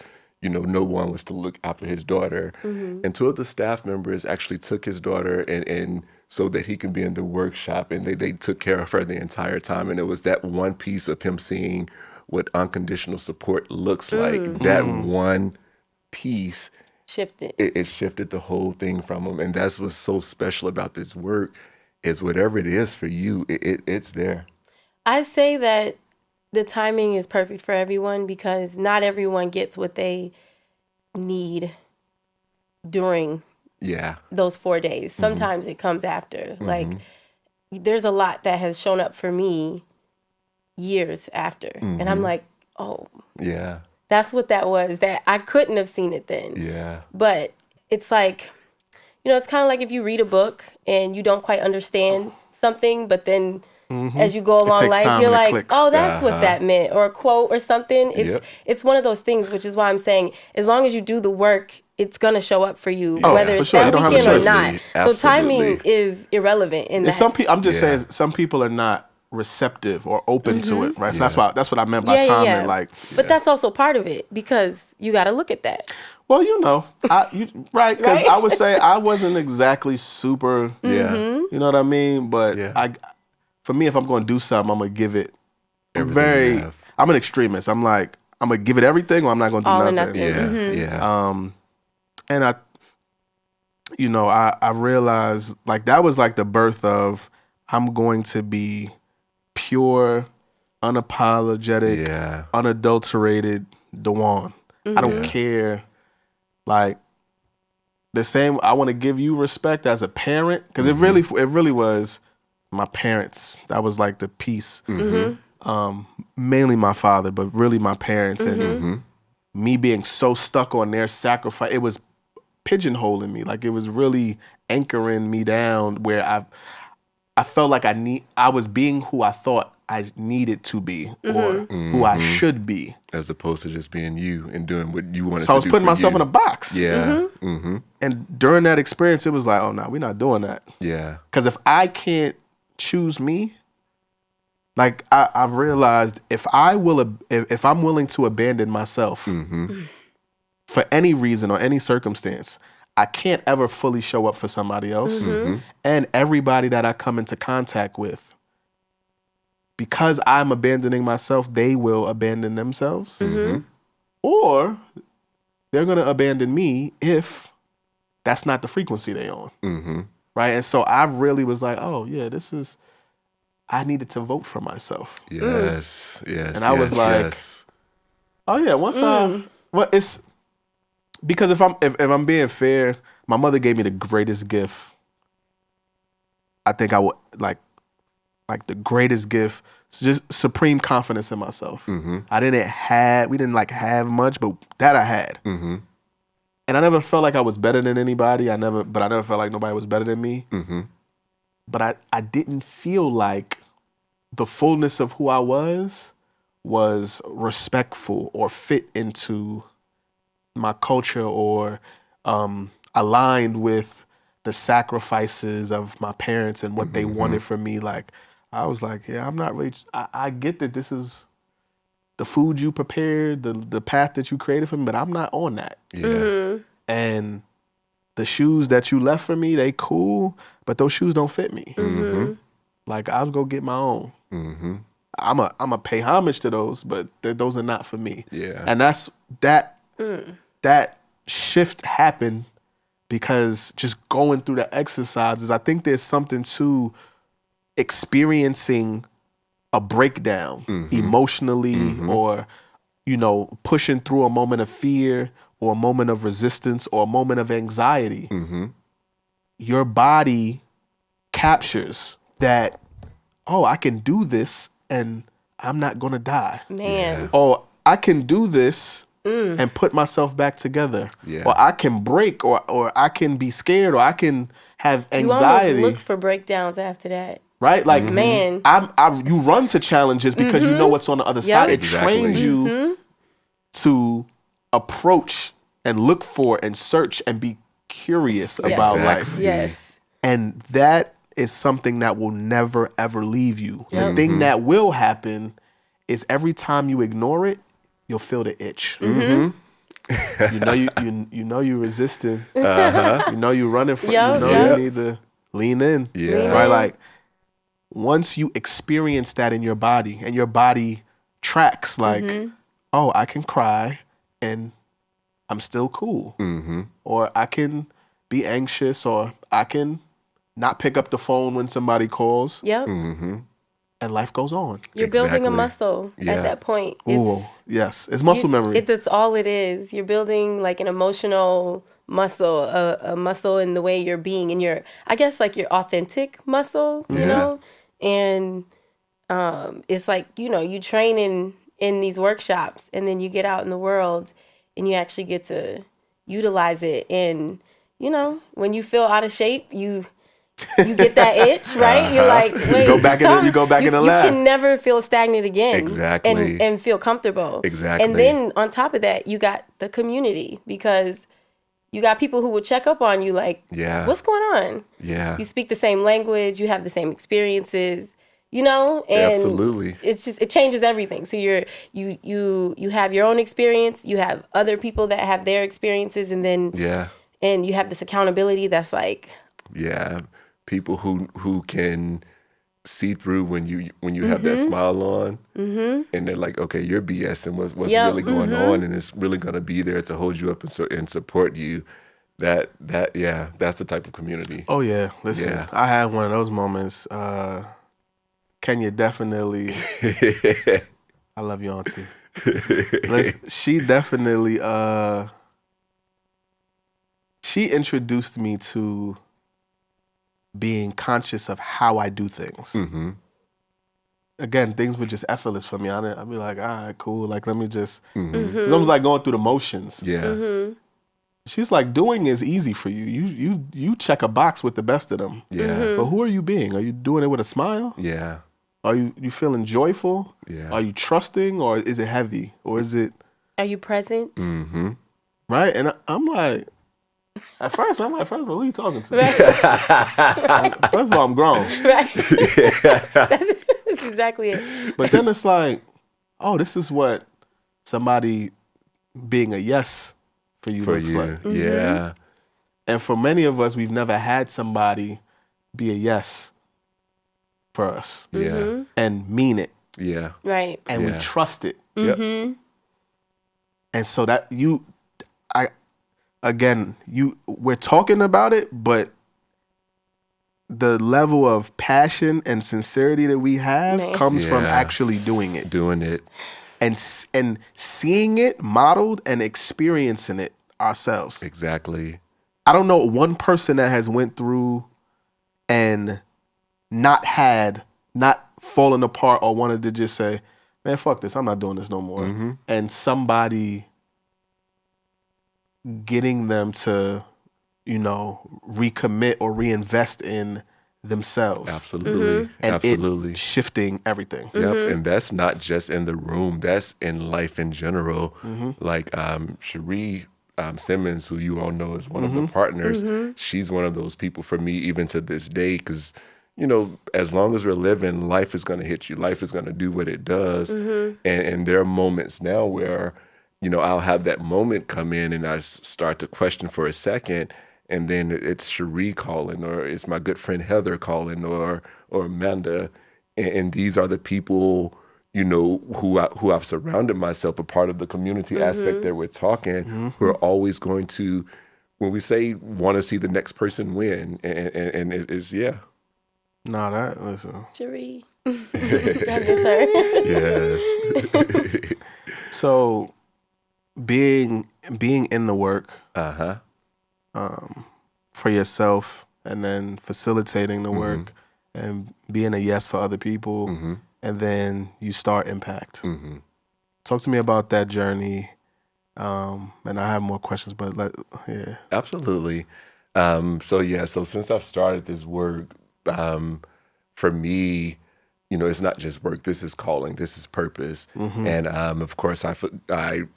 no one was to look after his daughter. And two of the staff members actually took his daughter and so that he can be in the workshop, and they took care of her the entire time. And it was that one piece of him seeing what unconditional support looks like. That one piece shifted. It shifted the whole thing from him. And that's what's so special about this work, is whatever it is for you, it's there. I say that the timing is perfect for everyone, because not everyone gets what they need during those 4 days. Sometimes it comes after. Like, there's a lot that has shown up for me years after. And I'm like, oh, yeah, that's what that was, that I couldn't have seen it then. Yeah. But it's like, it's kind of like if you read a book and you don't quite understand something, but then as you go along life, you're like, oh, that's what that meant, or a quote or something. It's one of those things, which is why I'm saying, as long as you do the work, it's going to show up for you, whether it's that weekend or not. Absolutely. So timing is irrelevant in that. I'm just saying, some people are not receptive or open to it, right? So that's what I meant by timing. Like, but that's also part of it because you got to look at that. Well, right? Because I would say I wasn't exactly super. You know what I mean? But for me, if I'm going to do something, I'm gonna give it. I'm an extremist. I'm like, I'm gonna give it everything, or I'm not gonna do all nothing. And I realized like that was like the birth of I'm going to be pure, unapologetic, unadulterated Dewan. I don't care. Like the same, I want to give you respect as a parent because it really was my parents. That was like the piece. Mainly my father, but really my parents and me being so stuck on their sacrifice. It was pigeonholing me. Like it was really anchoring me down where I felt like I was being who I thought I needed to be or who I should be. As opposed to just being you and doing what you wanted to do. So I was putting myself in a box. Yeah. And during that experience, it was like, oh, no, we're not doing that. Yeah. Because if I can't choose me, like I've realized if I'm willing to abandon myself for any reason or any circumstance, I can't ever fully show up for somebody else. And everybody that I come into contact with, because I'm abandoning myself, they will abandon themselves. Or they're going to abandon me if that's not the frequency they on. Right? And so I really was like, oh, yeah, I needed to vote for myself. Yes. And I was like, oh, yeah, it's because if I'm being fair, my mother gave me the greatest gift. I think I would like the greatest gift, just supreme confidence in myself. We didn't have much, but that I had. And I never felt like I was better than anybody. I never felt like nobody was better than me. But I didn't feel like the fullness of who I was respectful or fit into my culture or aligned with the sacrifices of my parents and what they wanted from me. Like, I was like, yeah, I'm not really, I get that this is the food you prepared, the path that you created for me, but I'm not on that. And the shoes that you left for me, they cool, but those shoes don't fit me. Like, I'll go get my own. I'm a pay homage to those, but those are not for me. And that's that shift happened because just going through the exercises, I think there's something to experiencing a breakdown emotionally or, pushing through a moment of fear or a moment of resistance or a moment of anxiety. Your body captures that, oh, I can do this and I'm not going to die. Man. Or I can do this and put myself back together. Or I can break or I can be scared or I can have anxiety. You almost look for breakdowns after that. Right? Like, man, you run to challenges because you know what's on the other side. It trains you to approach and look for and search and be curious about life. And that is something that will never, ever leave you. The thing that will happen is every time you ignore it, you'll feel the itch. You know you're resisting. You know you're running from. You need to lean in. Right? Like, once you experience that in your body and your body tracks like, oh, I can cry and I'm still cool. Or I can be anxious or I can not pick up the phone when somebody calls. And life goes on. You're building a muscle at that point. It's muscle memory. That's all it is. You're building like an emotional muscle, a muscle in the way you're being, and I guess like your authentic muscle, you know? And it's like, you train in these workshops and then you get out in the world and you actually get to utilize it. And, when you feel out of shape, you get that itch, right? You're like, wait, you go back in the lab. You can never feel stagnant again. Exactly. And feel comfortable. Exactly. And then on top of that, you got the community because you got people who will check up on you like, what's going on? You speak the same language. You have the same experiences. you know, and Absolutely. it's just, it changes everything. So you have your own experience, you have other people that have their experiences, and then and you have this accountability that's like people who can see through when you have that smile on, and they're like, okay, you're BSing what's really going on, and it's really gonna be there to hold you up and support you. That's the type of community. Oh yeah, listen, I had one of those moments. Kenya definitely. I love you, Auntie. Listen, she definitely. She introduced me to being conscious of how I do things. Again, things were just effortless for me. I'd be like, all right, cool. Like, let me just. It's almost like going through the motions. Yeah. She's like, doing is easy for you. You check a box with the best of them. Yeah. But who are you being? Are you doing it with a smile? Yeah. Are you feeling joyful? Yeah. Are you trusting, or is it heavy, or is it? Are you present? Right, and I'm like, at first I'm like, first of all, who are you talking to? Right. First of all, I'm grown. Right. That's exactly it. But then it's like, oh, this is what somebody being a yes for you looks like. Yeah. And for many of us, we've never had somebody be a yes for us. Yeah. And mean it. Yeah. Right. And we trust it. Yep. And so that we're talking about it, but the level of passion and sincerity that we have comes from actually doing it. Doing it. And seeing it modeled and experiencing it ourselves. Exactly. I don't know one person that has went through and not fallen apart or wanted to just say, man, fuck this, I'm not doing this no more. And somebody getting them to, recommit or reinvest in themselves. Absolutely. And Absolutely. it shifting everything. Yep. And that's not just in the room, that's in life in general. Like Cherie Simmons, who you all know is one of the partners, she's one of those people for me even to this day, because as long as we're living, life is going to hit you. Life is going to do what it does. And there are moments now where, I'll have that moment come in and I start to question for a second. And then it's Cherie calling, or it's my good friend Heather calling, or Amanda. And these are the people, who I've surrounded myself, a part of the community aspect that we're talking, who are always going to, when we say want to see the next person win, and it's listen. Cherie. That is her. Yes. So being in the work for yourself, and then facilitating the work and being a yes for other people, and then you start IIMPACT. Talk to me about that journey. And I have more questions, but Absolutely. So since I've started this work, for me, it's not just work. This is calling. This is purpose. And of course, I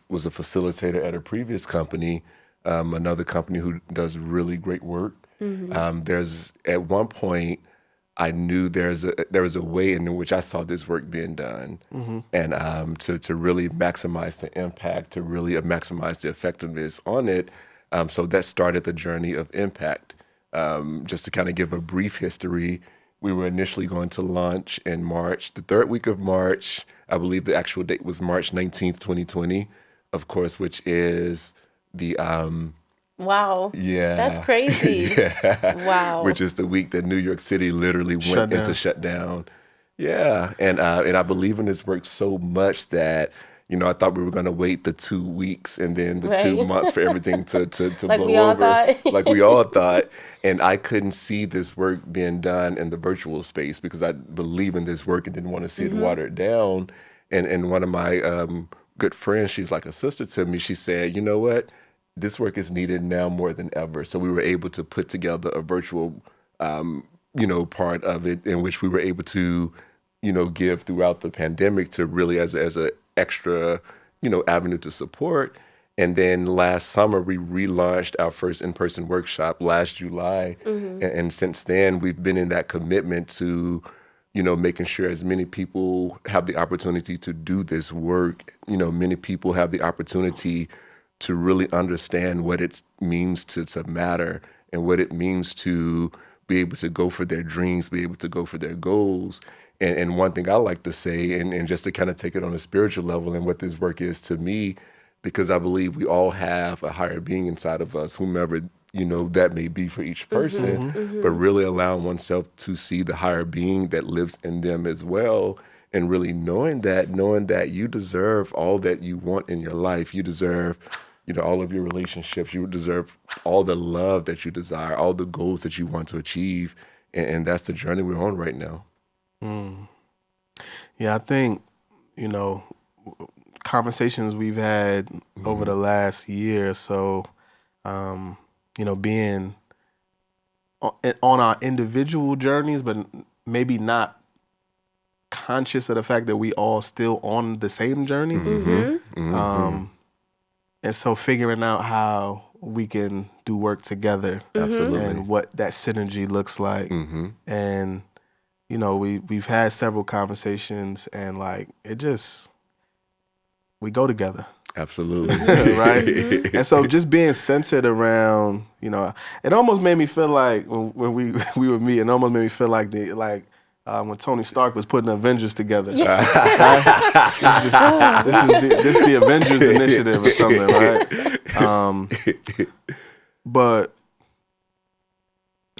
was a facilitator at a previous company, another company who does really great work. There's at one point, I knew there was a way in which I saw this work being done, and to really maximize the impact, to really maximize the effectiveness on it. So that started the journey of IIMPACT. Just to kind of give a brief history, we were initially going to launch in March, the third week of March. I believe the actual date was March 19th, 2020, of course, which is the wow. Yeah. That's crazy. Wow. Which is the week that New York City literally went into shutdown. Yeah. And I believe in this work so much that, I thought we were going to wait the 2 weeks and then the 2 months for everything to like blow we all over. thought. Like we all thought. And I couldn't see this work being done in the virtual space because I believe in this work and didn't want to see it watered down. And one of my good friends, she's like a sister to me, she said, you know what? This work is needed now more than ever. So we were able to put together a virtual, part of it in which we were able to, give throughout the pandemic to really as a extra, avenue to support. And then last summer, we relaunched our first in-person workshop last July. And since then, we've been in that commitment to making sure as many people have the opportunity to do this work, many people have the opportunity to really understand what it means to matter and what it means to be able to go for their dreams, be able to go for their goals. And one thing I like to say, and just to kind of take it on a spiritual level and what this work is to me, because I believe we all have a higher being inside of us, whomever, that may be for each person, but really allowing oneself to see the higher being that lives in them as well. And really knowing that you deserve all that you want in your life. You deserve, all of your relationships. You deserve all the love that you desire, all the goals that you want to achieve. And that's the journey we're on right now. Yeah, I think, conversations we've had over the last year or so, being on our individual journeys, but maybe not conscious of the fact that we all still on the same journey. And so figuring out how we can do work together. Absolutely. And what that synergy looks like. And, we've had several conversations and we go together. Absolutely. Right? And so just being centered around, it almost made me feel like when we would meet, it almost made me feel like when Tony Stark was putting the Avengers together. Yeah. This is the Avengers initiative or something, right? But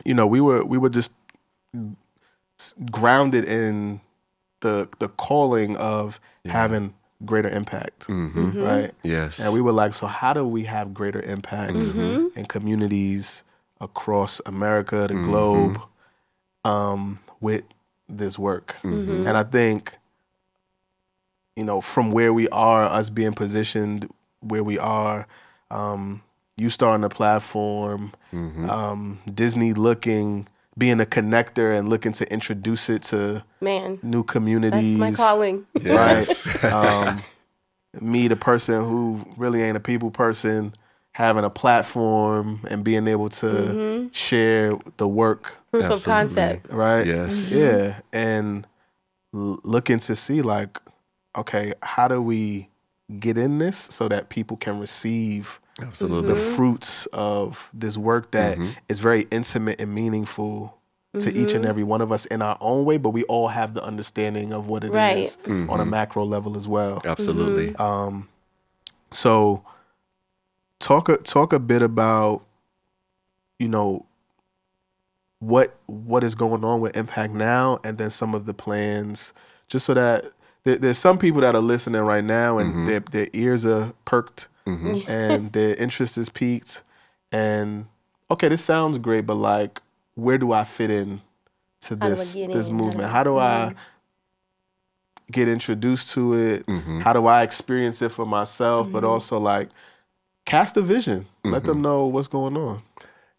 we were just grounded in the calling of having greater impact, right? Yes. And we were like, so how do we have greater impact in communities across America, the globe, with this work? And I think, from where we are, us being positioned where we are, you starting a platform, Disney being a connector and looking to introduce it to new communities. That's my calling. Right? Me, the person who really ain't a people person, having a platform and being able to share the work. Proof of concept. Right? Yes. Yeah. And looking to see okay, how do we get in this so that people can receive the fruits of this work that is very intimate and meaningful to each and every one of us in our own way, but we all have the understanding of what it is on a macro level as well. Absolutely. So talk a bit about, what is going on with Impact now, and then some of the plans, just so that there's some people that are listening right now and their ears are perked and their interest is piqued. And okay, this sounds great, but where do I fit in to this movement? How do I get introduced to it? How do I experience it for myself? But also cast a vision. Let them know what's going on.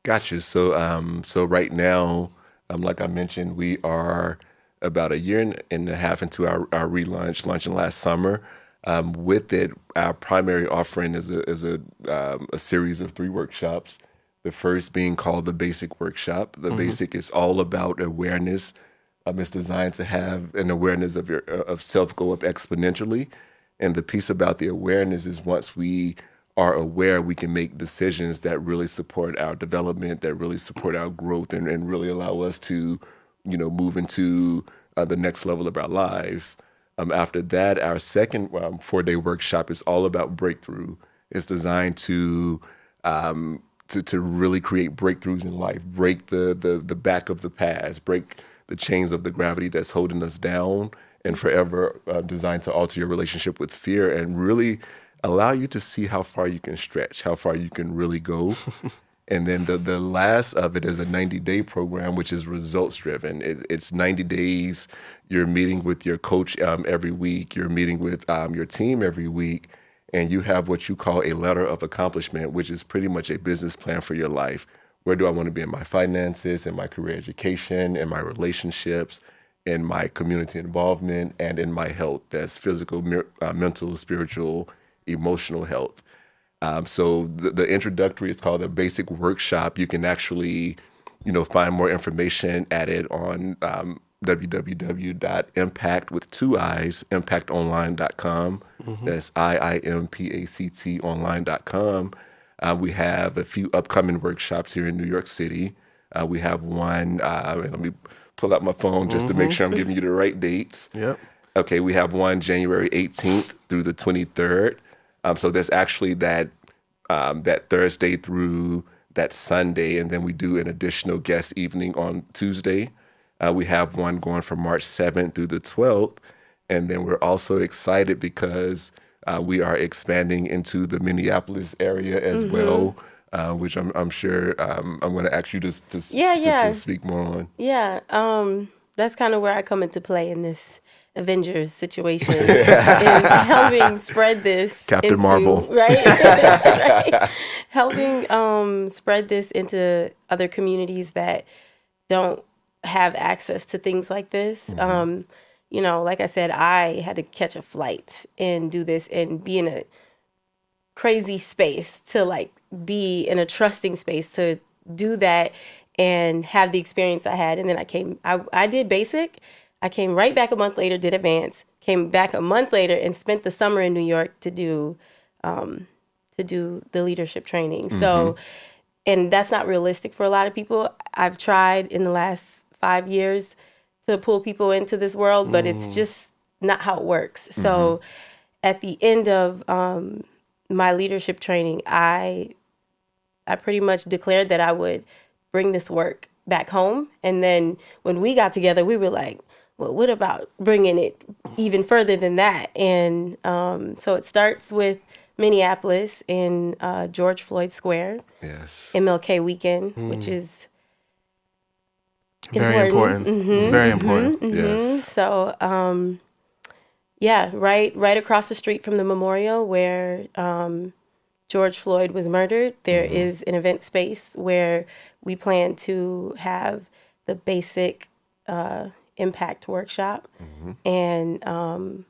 Got you. So right now, like I mentioned, we are about a year and a half into our relaunch, launching last summer. With it, our primary offering is a series of 3 workshops. The first being called the Basic Workshop. The Basic is all about awareness. It's designed to have an awareness of self go up exponentially. And the piece about the awareness is once we are aware, we can make decisions that really support our development, that really support our growth, and really allow us to, move into the next level of our lives. After that, our second 4-day workshop is all about breakthrough. It's designed to really create breakthroughs in life, break the back of the past, break the chains of the gravity that's holding us down, and forever designed to alter your relationship with fear and really allow you to see how far you can stretch, how far you can really go. And then the last of it is a 90-day program, which is results-driven. It's 90 days. You're meeting with your coach every week. You're meeting with your team every week. And you have what you call a letter of accomplishment, which is pretty much a business plan for your life. Where do I want to be in my finances, in my career education, in my relationships, in my community involvement, and in my health? That's physical, mental, spiritual, emotional health. So the introductory is called the Basic Workshop. You can actually, find more information at it on www.impact with two I's, impactonline.com. That's IIMPACT online.com. We have a few upcoming workshops here in New York City. We have one, let me pull out my phone just to make sure I'm giving you the right dates. Yep. Okay, we have one January 18th through the 23rd. So there's actually that Thursday through that Sunday, and then we do an additional guest evening on Tuesday. We have one going from March 7th through the 12th, and then we're also excited because we are expanding into the Minneapolis area as well, which I'm sure I'm going to ask you to speak more on. Yeah, that's kind of where I come into play in this Avengers situation, is helping spread this Captain Marvel, right? Right? Helping spread this into other communities that don't have access to things like this. You know, like I said, I had to catch a flight and do this and be in a crazy space to like be in a trusting space to do that and have the experience I had. And then I did basic. I came right back a month later, did advanced, came back a month later and spent the summer in New York to do the leadership training. So, and that's not realistic for a lot of people. I've tried in the last 5 years to pull people into this world, but it's just not how it works. So at the end of my leadership training, I pretty much declared that I would bring this work back home. And then when we got together, we were like, well, what about bringing it even further than that? And so it starts with Minneapolis in George Floyd Square. Yes. MLK weekend, which is very important. It's very important. Yes. So, yeah, right across the street from the memorial where George Floyd was murdered, there is an event space where we plan to have the basic impact workshop and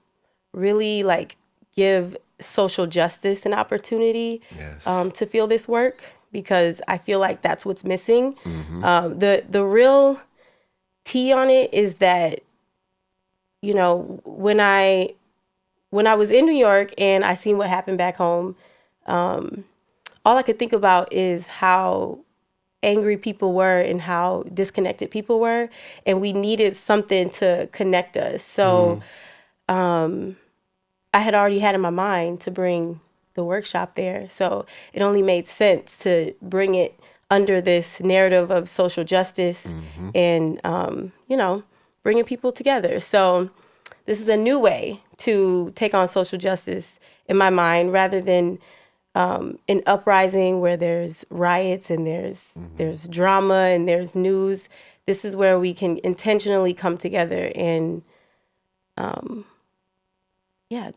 really like give social justice an opportunity to feel this work, because I feel like that's what's missing. The real tea on it is that, you know, when I was in New York and I seen what happened back home, all I could think about is how angry people were and how disconnected people were, and we needed something to connect us. So I had already had in my mind to bring the workshop there. So it only made sense to bring it under this narrative of social justice and, you know, bringing people together. So this is a new way to take on social justice in my mind, rather than an uprising where there's riots and there's drama and there's news. This is where we can intentionally come together and,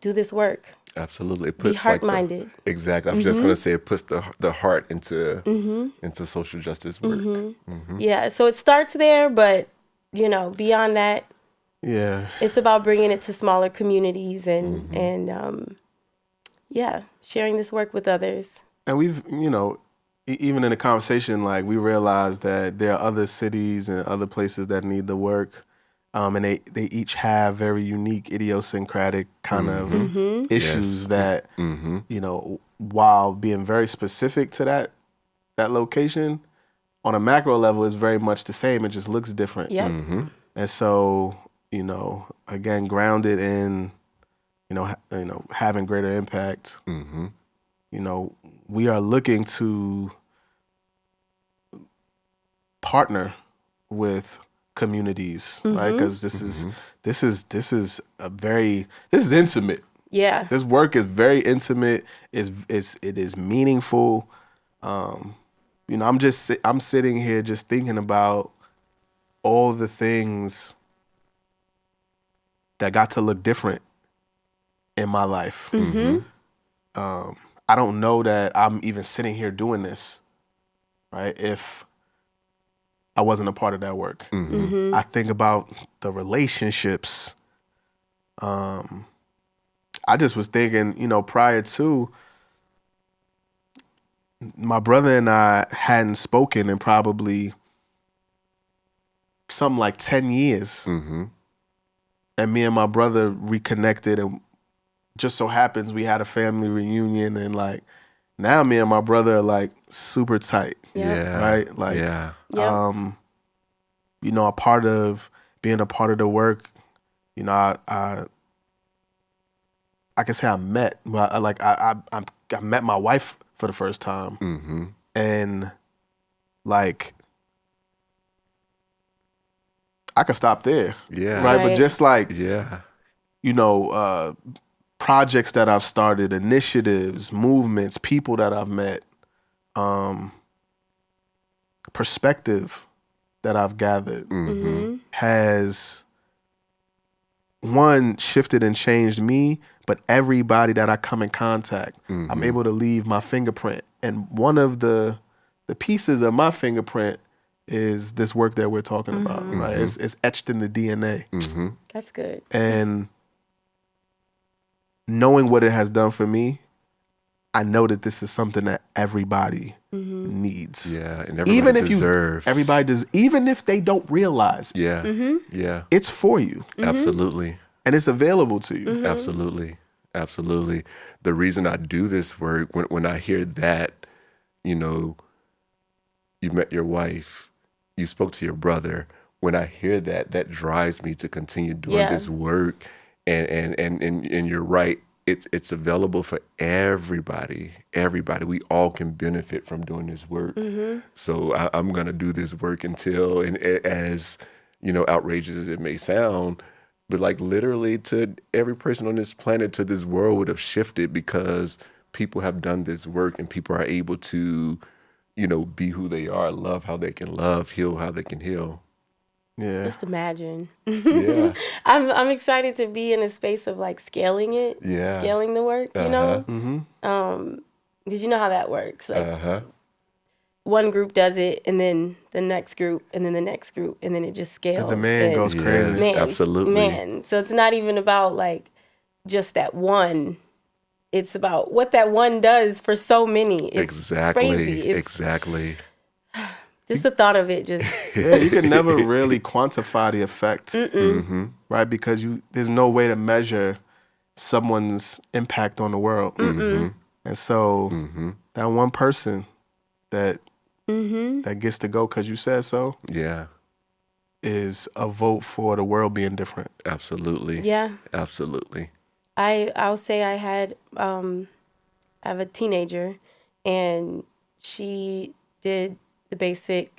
do this work. Absolutely. It Be puts heart-minded. Exactly. I was just going to say it puts the heart into social justice work. Yeah. So it starts there, but, you know, beyond that, it's about bringing it to smaller communities and sharing this work with others. And we've, you know, even in the conversation, like, we realize that there are other cities and other places that need the work. And they each have very unique, idiosyncratic kind of issues that, you know, while being very specific to that location, on a macro level is very much the same. It just looks different. Yep. And so, you know, again, grounded in, you know, having greater impact, you know, we are looking to partner with communities, right? Because this is intimate. Yeah. This work is very intimate. It is meaningful. You know, I'm sitting here just thinking about all the things that got to look different in my life. I don't know that I'm even sitting here doing this, right, if I wasn't a part of that work. I think about the relationships. I just was thinking, you know, prior to, my brother and I hadn't spoken in probably something like 10 years. Mm-hmm. And me and my brother reconnected, and just so happens we had a family reunion, and like now me and my brother are like super tight. Yeah. Right? Like yeah. you know, being a part of the work, you know, I can say I met my wife for the first time. Mm-hmm. And like I could stop there. Yeah. Right. But just like, Yeah. you know, projects that I've started, initiatives, movements, people that I've met, perspective that I've gathered has, one, shifted and changed me, but everybody that I come in contact, I'm able to leave my fingerprint. And one of the pieces of my fingerprint is this work that we're talking about, right? It's etched in the DNA. Mm-hmm. That's good. And knowing what it has done for me, I know that this is something that everybody needs. Yeah, and everybody deserves. Even if they don't realize it, yeah, it's for you. Absolutely. And it's available to you. Absolutely. The reason I do this work, when I hear that, you know, you met your wife, you spoke to your brother. When I hear that, that drives me to continue doing this work. And you're right. It's available for everybody. Everybody. We all can benefit from doing this work. So I'm gonna do this work until, and as you know, outrageous as it may sound, but like literally to every person on this planet, to this world would have shifted because people have done this work and people are able to, you know, be who they are, love how they can love, heal how they can heal. Yeah. Just imagine. Yeah. I'm excited to be in a space of like scaling it, scaling the work, you know? Because you know how that works. Like one group does it, and then the next group, and then the next group, and then it just scales. The demand goes crazy. Man, absolutely. Man. So it's not even about like just that one. It's about what that one does for so many. It's crazy. Exactly. Just the thought of it just... Yeah, you can never really quantify the effect, right? Because there's no way to measure someone's impact on the world. And so that one person that gets to go because you said so is a vote for the world being different. Absolutely. Yeah. Absolutely. I'll say I have a teenager, and she did the basic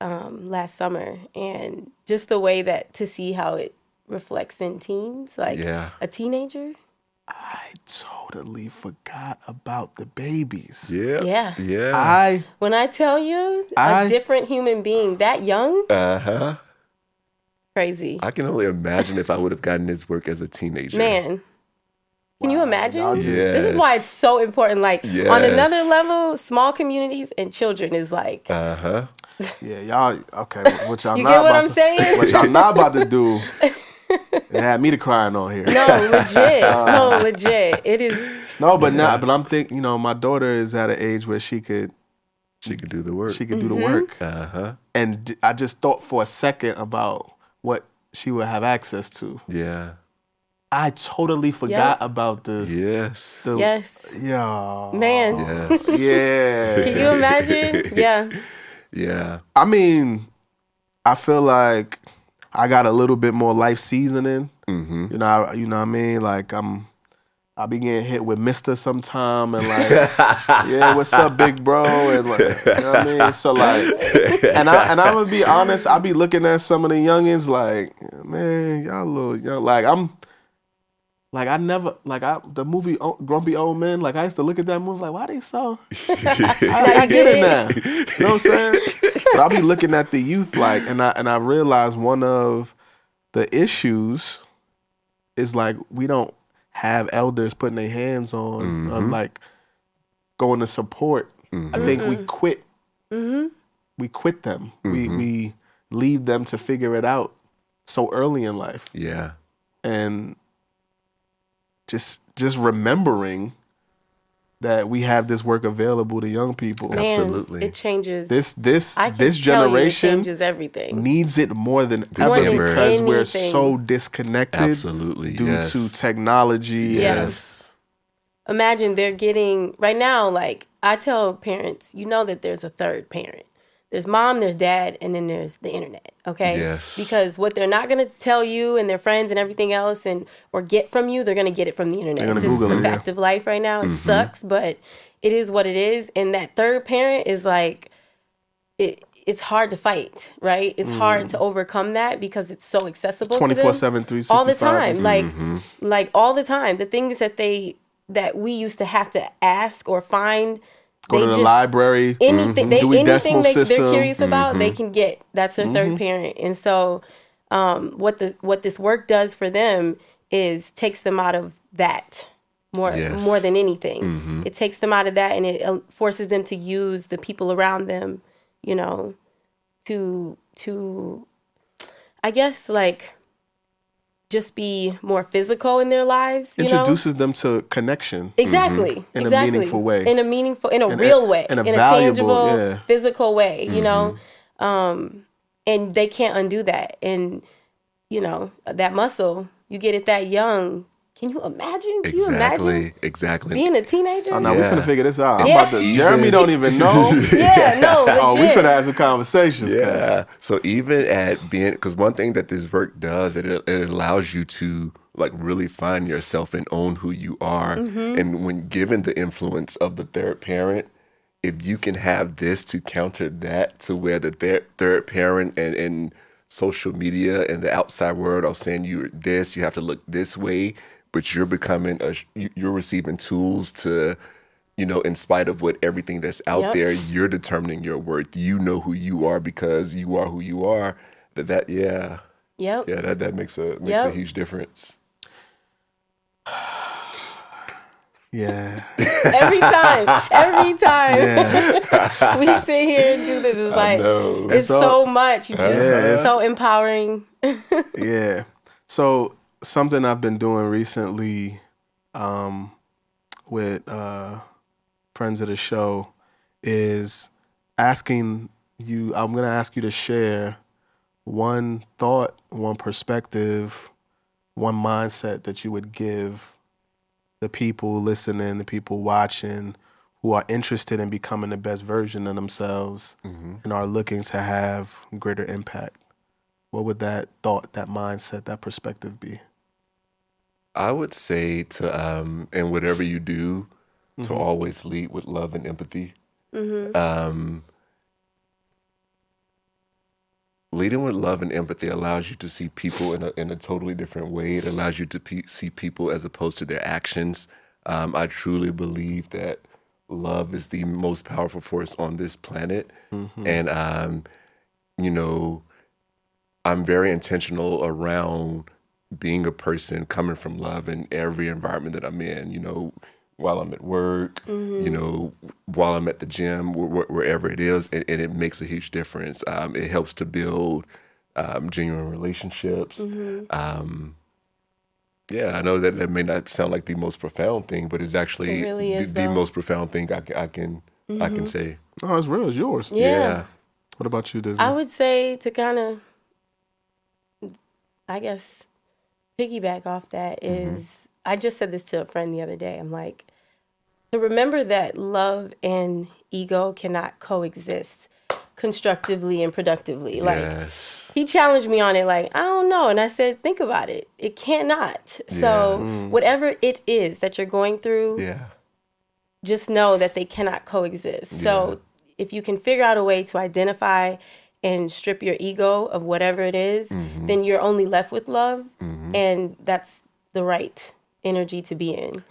last summer, and just the way that to see how it reflects in teens, like a teenager. I totally forgot about the babies. Yeah. When I tell you a different human being that young, crazy. I can only imagine if I would have gotten this work as a teenager. Man. Can you imagine? Yes. This is why it's so important. Like on another level, small communities and children is like. Yeah, y'all. Okay, what y'all you not get what about I'm saying? What y'all not about to do? It had me to crying on here. No, legit. It is. No, but not. But I'm thinking. You know, my daughter is at an age where she could do the work. She could do the work. And I just thought for a second about what she would have access to. Yeah. I totally forgot about the Yes. Yeah. Man. Yes. Yeah. Can you imagine? Yeah. Yeah. I mean, I feel like I got a little bit more life seasoning. You know what I mean? Like I be getting hit with Mister sometime and like, yeah, what's up, big bro? And like, you know what I mean? So like, and I'm gonna be honest, I be looking at some of the youngins like, man, y'all little young. Like the movie Grumpy Old Men, like I used to look at that movie like, why they so? I get it now. You know what I'm saying? But I'll be looking at the youth like, and I realize one of the issues is like we don't have elders putting their hands on like going to support. I think we quit. We quit them. We leave them to figure it out so early in life. Yeah. And just remembering that we have this work available to young people. Man, Absolutely. it changes. This I can this tell you it generation changes everything. needs it more than More ever than because we're anything. so disconnected Absolutely. due Yes. to technology. Yes. Imagine they're getting right now, like I tell parents, you know that there's a third parent. There's mom, there's dad, and then there's the internet. Okay. Yes. Because what they're not gonna tell you and their friends and everything else or get from you, they're gonna get it from the internet. They're It's gonna just Google the it, fact of life right now. It sucks, but it is what it is. And that third parent is like it's hard to fight, right? It's hard to overcome that because it's so accessible to them 24/7, 365. all the time. Like all the time. The things that we used to have to ask or find. Go to the library. Anything, Dewey anything Decimal they're System. curious about, they can get. That's their third parent. And so, what this work does for them is takes them out of that more than anything. It takes them out of that, and it forces them to use the people around them, you know, to I guess like just be more physical in their lives. Introduces them to connection. Exactly. In a meaningful way. In a real way. In a tangible, valuable, physical way, you know? And they can't undo that. And, you know, that muscle, you get it that young. Can you imagine? Can you imagine Exactly. being a teenager? Oh, no, we finna figure this out. Yeah. Jeremy don't even know. Yeah, no, legit. Oh, we finna have some conversations. Yeah. So even at being, because one thing that this work does, it allows you to like really find yourself and own who you are. And when given the influence of the third parent, if you can have this to counter that, to where the third parent and social media and the outside world are saying you have to look this way, but you're becoming you're receiving tools to, you know, in spite of what everything that's out there, you're determining your worth. You know who you are because you are who you are. That makes a huge difference. Yeah. Every time Yeah. we sit here and do this, it's like it's so much. It's so empowering. Yeah. So something I've been doing recently with friends of the show is asking you. I'm gonna ask you to share one thought, one perspective, one mindset that you would give the people listening, the people watching, who are interested in becoming the best version of themselves and are looking to have greater impact. What would that thought, that mindset, that perspective be? I would say to, in whatever you do, to always lead with love and empathy. Leading with love and empathy allows you to see people in a totally different way. It allows you to see people as opposed to their actions. I truly believe that love is the most powerful force on this planet. And, you know, I'm very intentional around being a person coming from love in every environment that I'm in, you know, while I'm at work, you know, while I'm at the gym, wherever it is, and it makes a huge difference. It helps to build genuine relationships. Yeah, I know that may not sound like the most profound thing, but it's actually the most profound thing I can say. Oh, it's real. It's yours. Yeah. What about you, Disney? I would say to kind of, I guess, piggyback off that is, I just said this to a friend the other day. I'm like, to remember that love and ego cannot coexist constructively and productively. Yes. Like, he challenged me on it, like, I don't know. And I said, think about it. It cannot. So whatever it is that you're going through, just know that they cannot coexist. So if you can figure out a way to identify and strip your ego of whatever it is, then you're only left with love. And that's the right energy to be in.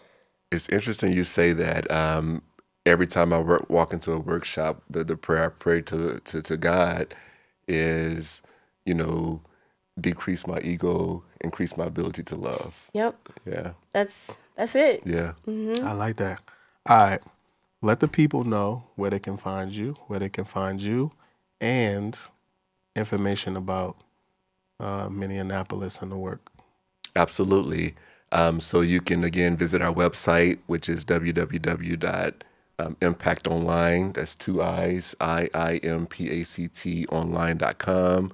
It's interesting you say that. Every time I walk into a workshop, the prayer I pray to God is, you know, decrease my ego, increase my ability to love. Yep. Yeah. That's it. Yeah. I like that. All right. Let the people know where they can find you, and information about Minneapolis and the work. Absolutely. So you can, again, visit our website, which is www.impactonline. That's 2 I's, IIMPACT online.com.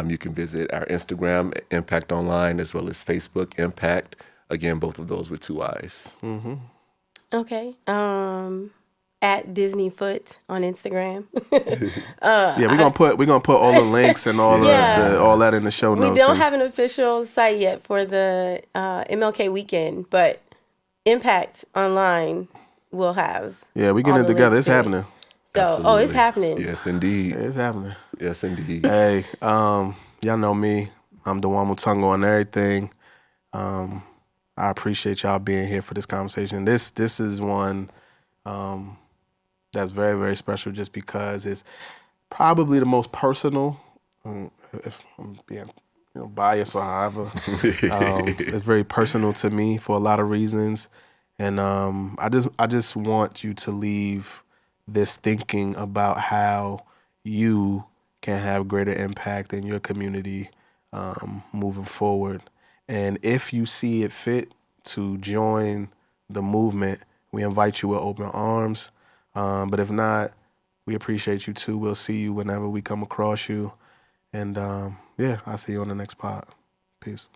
You can visit our Instagram, Impact Online, as well as Facebook, Impact. Again, both of those with 2 I's. Mm-hmm. Okay. At Disney Foote on Instagram. Yeah, we're gonna put all the links and all all that in the show notes. We don't have an official site yet for the MLK weekend, but Impact Online will have. Yeah, we getting it together. It's happening. So, Absolutely. it's happening. Yes, indeed. It's happening. Yes, indeed. Hey, y'all know me. I'm the one Mutongo on everything. I appreciate y'all being here for this conversation. This is one that's very, very special just because it's probably the most personal, if I'm being biased or however. It's very personal to me for a lot of reasons. And I just want you to leave this thinking about how you can have greater impact in your community moving forward. And if you see it fit to join the movement, we invite you with open arms. But if not, we appreciate you too. We'll see you whenever we come across you. And yeah, I'll see you on the next pod. Peace.